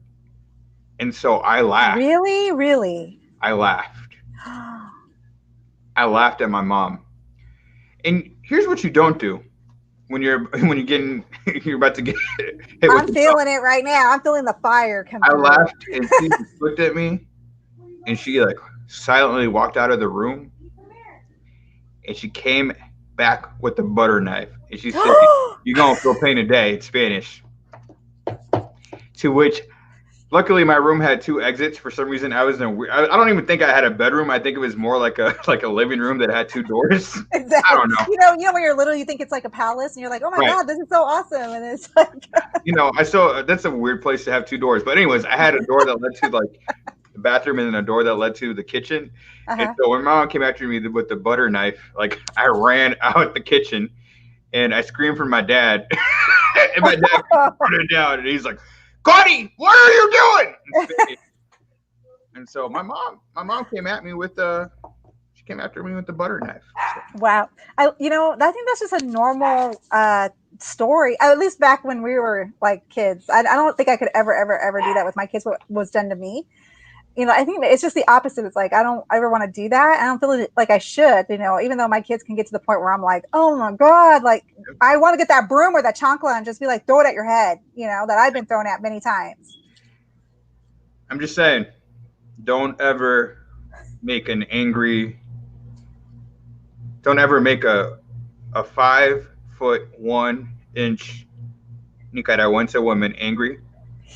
And so I laughed. Really? Really? I laughed. I laughed at my mom. And here's what you don't do when you're about to get hit. I'm feeling it right now. I'm feeling the fire coming. I laughed and she looked at me and she like silently walked out of the room. And she came back with the butter knife. And she said, "You're going to feel pain today," in Spanish. To which, luckily, my room had 2 exits. For some reason, I was in I don't even think I had a bedroom. I think it was more like a living room that had 2 doors. Exactly. I don't know. You know when you're little, you think it's like a palace, and you're like, "Oh my God, this is so awesome!" And it's like, that's a weird place to have 2 doors. But anyways, I had a door that led to like the bathroom and then a door that led to the kitchen. Uh-huh. And so when my mom came after me with the butter knife, like I ran out the kitchen and I screamed for my dad. And my dad put it down and he's like, "Connie, what are you doing?" And so my mom came at me with she came after me with the butter knife. So. Wow. I think that's just a normal story. At least back when we were like kids. I don't think I could ever do that with my kids. What was done to me. I think it's just the opposite. It's like I don't ever want to do that. I don't feel like I should. Even though my kids can get to the point where I'm like, oh my god, like I want to get that broom or that chancla and just be like, throw it at your head. That I've been thrown at many times. I'm just saying, don't ever make a 5'1" Nicaraguense woman angry.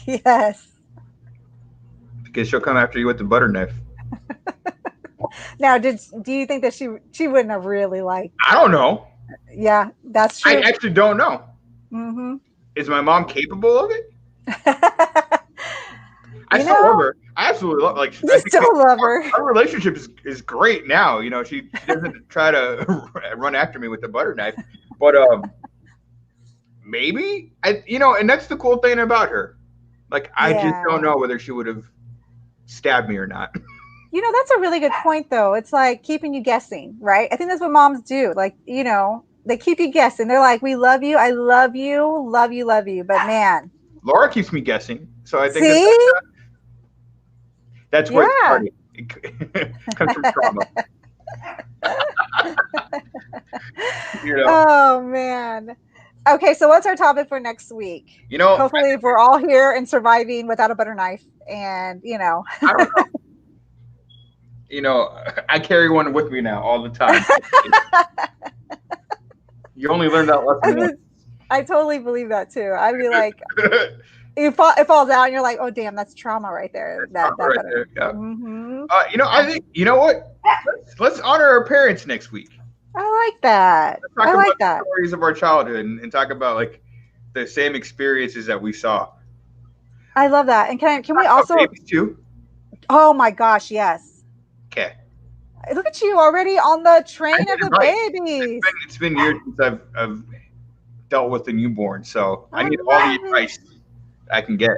Yes. Because she'll come after you with the butter knife. Now, do you think that she wouldn't have really liked? I don't know. Yeah, that's true. I actually don't know. Mm-hmm. Is my mom capable of it? I still love her. I absolutely love. Like, you still love her. Our relationship is great now. She doesn't try to run after me with the butter knife, but maybe and that's the cool thing about her. Like, I just don't know whether she would have stabbed me or not. That's a really good point, though. It's like keeping you guessing, right? I think that's what moms do. Like, they keep you guessing. They're like, we love you. I love you. Love you. Love you. But man. Laura keeps me guessing. So I think that's where it started. It comes from trauma. Oh, man. Okay, so what's our topic for next week? Hopefully if we're all here and surviving without a butter knife and, I don't know. I carry one with me now all the time. You only learn that lesson once. I totally believe that too. I'd be like, it falls out and you're like, oh, damn, that's trauma right there. That right there, yeah. Mm-hmm. I think, what? Let's honor our parents next week. I like that. I like that. Stories of our childhood and talk about like the same experiences that we saw. I love that. And can we also babies too? Oh my gosh, yes. Okay. Look at you already on the train of the babies. It's been years since I've dealt with the newborn, so I need all the advice I can get.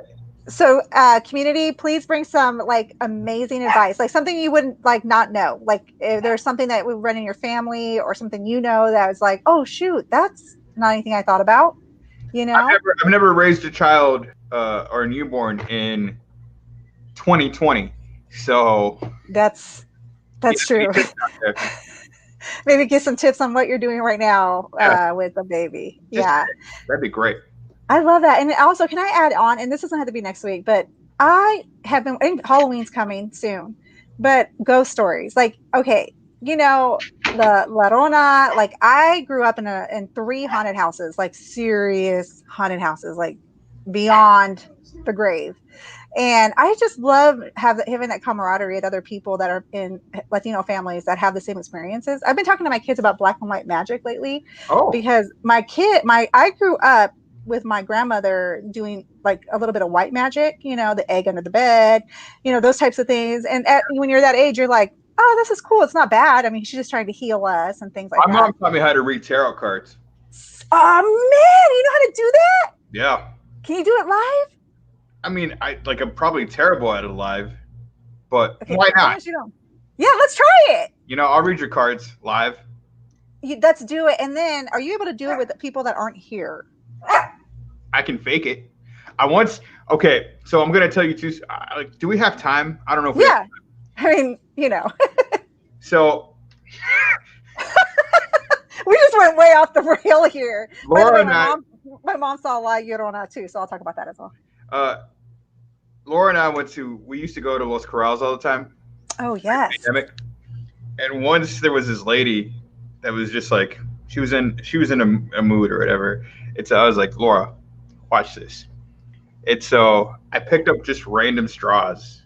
So, community, please bring some like amazing advice, like something you wouldn't like not know. Like if there's something that would run in your family or something that was like, oh shoot, that's not anything I thought about. I've never raised a child or a newborn in 2020, so that's true. Maybe get some tips on what you're doing right now with a baby. That'd be great. I love that. And also, can I add on, and this doesn't have to be next week, but I have been, and Halloween's coming soon, but ghost stories. Like, okay, the La Rona, like I grew up in 3 haunted houses, like serious haunted houses, like beyond the grave. And I just love having that camaraderie with other people that are in Latino families that have the same experiences. I've been talking to my kids about black and white magic lately because I grew up with my grandmother doing like a little bit of white magic, the egg under the bed, those types of things. And when you're that age, you're like, oh, this is cool. It's not bad. I mean, she's just trying to heal us and things like that. My mom taught me how to read tarot cards. Oh man, you know how to do that? Yeah. Can you do it live? I mean, I'm probably terrible at it live, but why not? Yeah, let's try it. I'll read your cards live. Let's do it. And then are you able to do it with people that aren't here? I can fake it. Okay, so I'm going to tell you two. Do we have time? I don't know if we have time. I mean, So. We just went way off the rail here. Laura my mom saw La Llorona too, so I'll talk about that as well. Laura and I we used to go to Los Corrales all the time. Oh, yes. Pandemic. And once there was this lady that was just like, she was in a mood or whatever. And so I was like, Laura, watch this. And so I picked up just random straws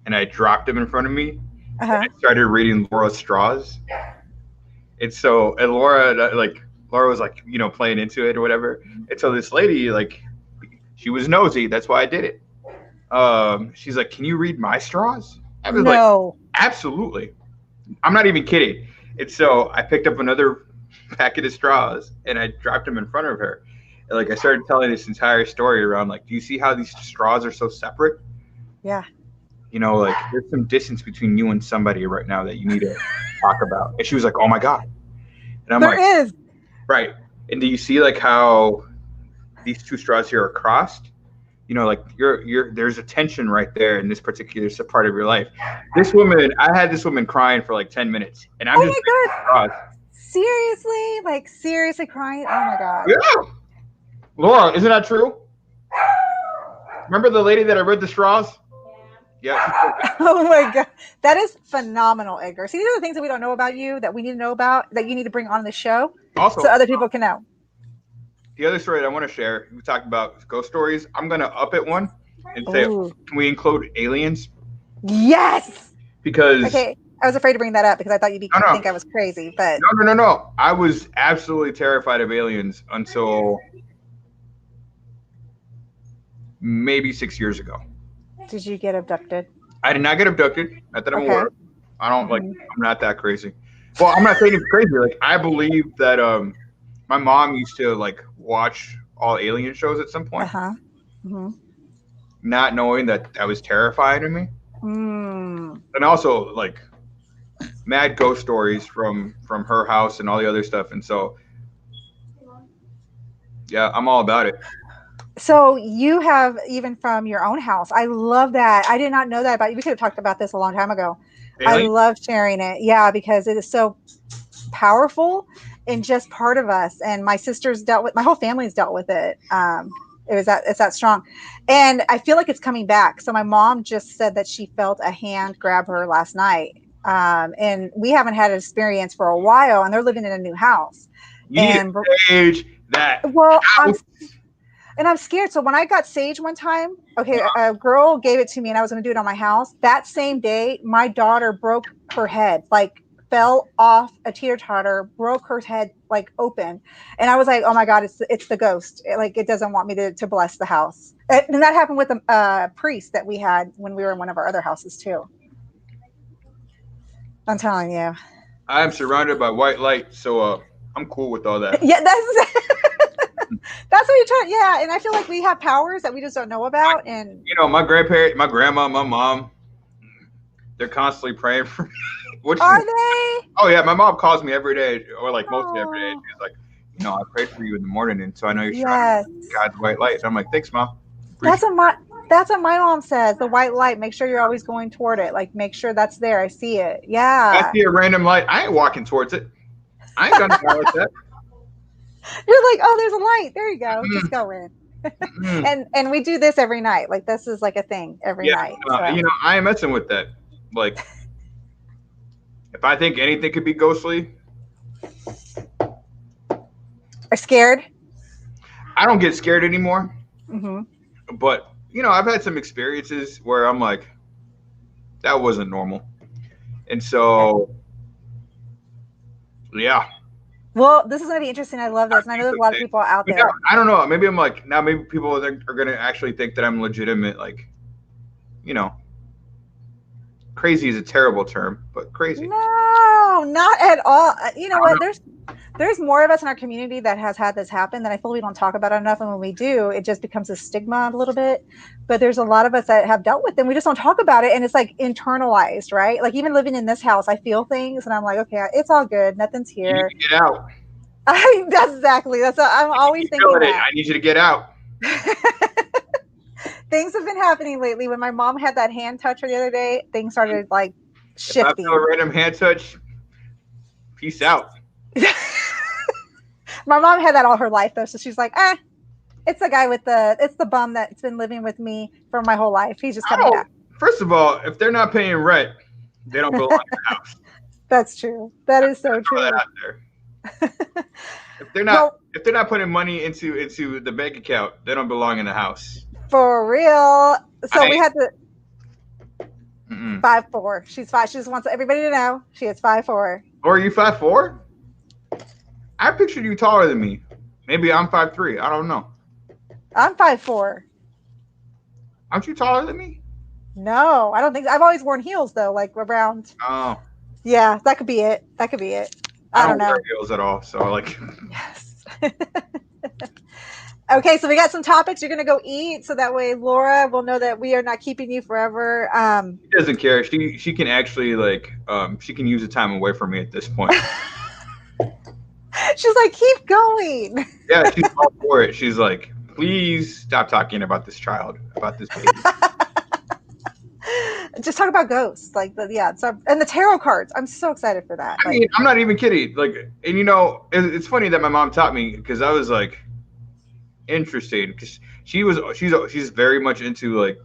and I dropped them in front of me. And I started reading Laura's straws. And Laura was like, playing into it or whatever. And so this lady, like, she was nosy. That's why I did it. She's like, can you read my straws? I was like, absolutely. I'm not even kidding. And so I picked up another packet of straws and I dropped them in front of her. And like I started telling this entire story around like, do you see how these straws are so separate? Yeah. like there's some distance between you and somebody right now that you need to talk about. And she was like, oh my God. And I'm like, there is. Right. And do you see like how these two straws here are crossed? Like there's a tension right there in this particular part of your life. This woman, I had this woman crying for like 10 minutes, and I'm just my God. Seriously? Like seriously crying? Oh my God. Yeah. Laura, isn't that true? Remember the lady that I read the straws? Yeah. Oh my God. That is phenomenal, Edgar. See, these are the things that we don't know about you that we need to know about, that you need to bring on the show also, so other people can know. The other story that I want to share, we talked about ghost stories. I'm going to up it one and say, can we include aliens? Yes. Because. Okay. I was afraid to bring that up because I thought you'd think I was crazy. But No. I was absolutely terrified of aliens until maybe 6 years ago. Did you get abducted? I did not get abducted. Not that I'm aware of. I don't I'm not that crazy. Well, I'm not saying it's crazy. Like, I believe that my mom used to like watch all alien shows at some point. Not knowing that was terrifying to me. And also like mad ghost stories from her house and all the other stuff. And so, yeah, I'm all about it. So you have, even from your own house. I love that. I did not know that about you. We could have talked about this a long time ago. Really? I love sharing it. Yeah, because it is so powerful and just part of us. And my sister's my whole family's dealt with it. It's that strong. And I feel like it's coming back. So my mom just said that she felt a hand grab her last night. And we haven't had an experience for a while, and they're living in a new house. You need to sage that. Well, I'm scared. So when I got sage one time, a girl gave it to me and I was going to do it on my house. That same day, my daughter broke her head, like fell off a teeter-totter, broke her head like open. And I was like, oh my God, it's the ghost. It doesn't want me to bless the house. And that happened with a priest that we had when we were in one of our other houses too. I'm telling you. I am surrounded by white light, so I'm cool with all that. Yeah, that's what you're trying. Yeah, and I feel like we have powers that we just don't know about. And my grandparents, my grandma, my mom, they're constantly praying for me. Are they? Oh yeah, my mom calls me every day, or like mostly every day. She's like, I prayed for you in the morning, and so I know you're surrounded by God's white light. So I'm like, thanks, Mom. That's what my mom says. The white light. Make sure you're always going toward it. Like, make sure that's there. I see it. Yeah. I see a random light. I ain't walking towards it. I ain't gonna go like that. You're like, oh, there's a light. There you go. Just go in. And we do this every night. Like, this is like a thing every night. So. I am messing with that. Like, if I think anything could be ghostly. Are scared? I don't get scared anymore. Mm-hmm. But, I've had some experiences where I'm like, that wasn't normal. And so, yeah. Well, this is going to be interesting. I love this. And I know there's a lot of people out there. I don't know. Maybe I'm like, now maybe people are going to actually think that I'm legitimate. Like, crazy is a terrible term, but crazy. No, not at all. You know what? There's more of us in our community that has had this happen that I feel we don't talk about enough. And when we do, it just becomes a stigma a little bit. But there's a lot of us that have dealt with them. We just don't talk about it. And it's like internalized, right? Like even living in this house, I feel things and I'm like, okay, it's all good. Nothing's here. You need to get out. That's exactly. I'm always thinking that. I need you to get out. Things have been happening lately. When my mom had that hand touch her the other day, things started like shifting. If I feel a random hand touch, peace out. My mom had that all her life though, so she's like, it's the guy it's the bum that's been living with me for my whole life. He's just coming back. First of all, if they're not paying rent, they don't belong in the house. That's true. That is so true. That out there. If they're not putting money into the bank account, they don't belong in the house. For real. So we had to 5'4". She's 5. She just wants everybody to know she is 5'4". Or are you 5'4"? I pictured you taller than me. Maybe I'm 5'3". I don't know. I'm 5'4". Aren't you taller than me? No, I don't think so. I've always worn heels though, like around. Oh. Yeah, that could be it. I don't know. Wear heels at all, so like. Yes. Okay, so we got some topics. You're gonna go eat, so that way Laura will know that we are not keeping you forever. She doesn't care. She can actually she can use the time away from me at this point. She's like, keep going. Yeah, she's all for it. She's like, please stop talking about this child, about this baby. Just talk about ghosts, and the tarot cards. I'm so excited for that. I mean, I'm not even kidding. And it's funny that my mom taught me, because I was like, interesting, because she's very much into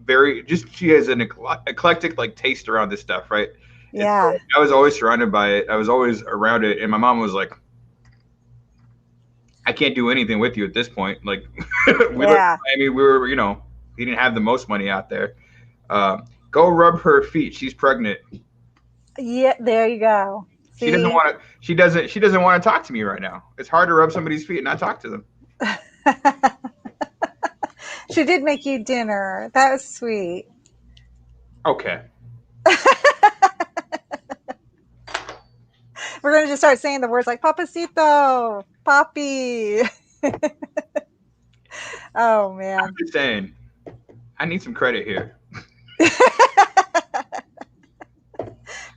she has an eclectic taste around this stuff, right? Yeah. So I was always surrounded by it. I was always around it, and my mom was like, I can't do anything with you at this point. We were, he didn't have the most money out there. Go rub her feet. She's pregnant. Yeah, there you go. See? She doesn't want to talk to me right now. It's hard to rub somebody's feet and not talk to them. She did make you dinner. That was sweet. Okay. We're going to just start saying the words like papacito, papi. Oh, man. I'm just saying, I need some credit here.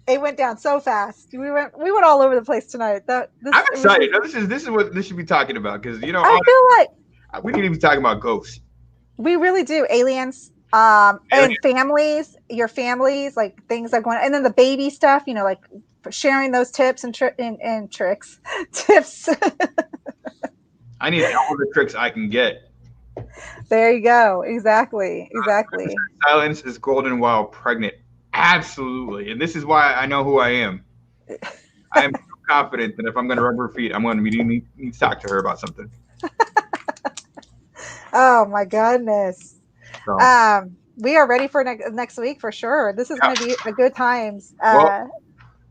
It went down so fast. We went all over the place tonight. I'm excited. This is what this should be talking about, because I feel like we need to be talking about ghosts. We really do. Aliens. And families, your families, things that going on, and then the baby stuff, sharing those tips and tricks. Tips. I need all the tricks I can get. There you go. Exactly. Silence is golden while pregnant. Absolutely. And this is why I know who I am. I am so confident that if I'm going to rub her feet, I'm going to need to talk to her about something. Oh my goodness. So. We are ready for next week for sure. This is going to be a good times.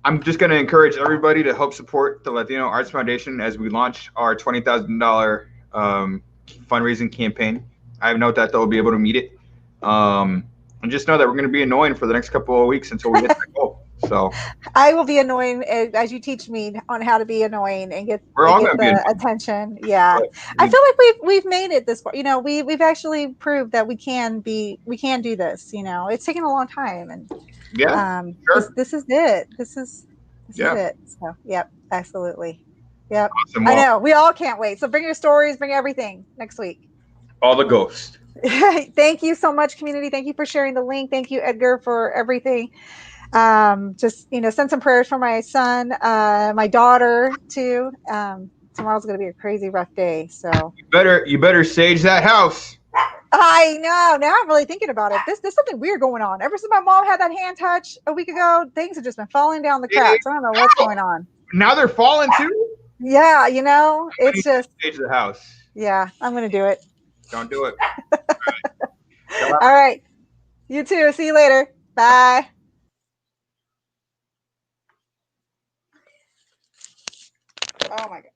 I'm just going to encourage everybody to help support the Latino Arts Foundation as we launch our $20,000 fundraising campaign. I have no doubt that we'll be able to meet it. And just know that we're going to be annoying for the next couple of weeks until we hit that goal. So I will be annoying as you teach me on how to be annoying and get the attention. Yeah, I feel like we've made it this far. We've actually proved that we can do this. It's taken a long time, and sure. This is it. This is it. So yep, absolutely. Yep. Awesome. I know we all can't wait. So bring your stories, bring everything next week. All the ghosts. Thank you so much, community. Thank you for sharing the link. Thank you, Edgar, for everything. Just send some prayers for my son, my daughter too. Tomorrow's gonna be a crazy rough day. So you better sage that house. I know. Now I'm really thinking about it. There's something weird going on. Ever since my mom had that hand touch a week ago, things have just been falling down the cracks. I don't know what's going on. Now they're falling too. Yeah, it's just sage the house. Yeah, I'm gonna do it. Don't do it. All right. You too. See you later. Bye. Oh my God.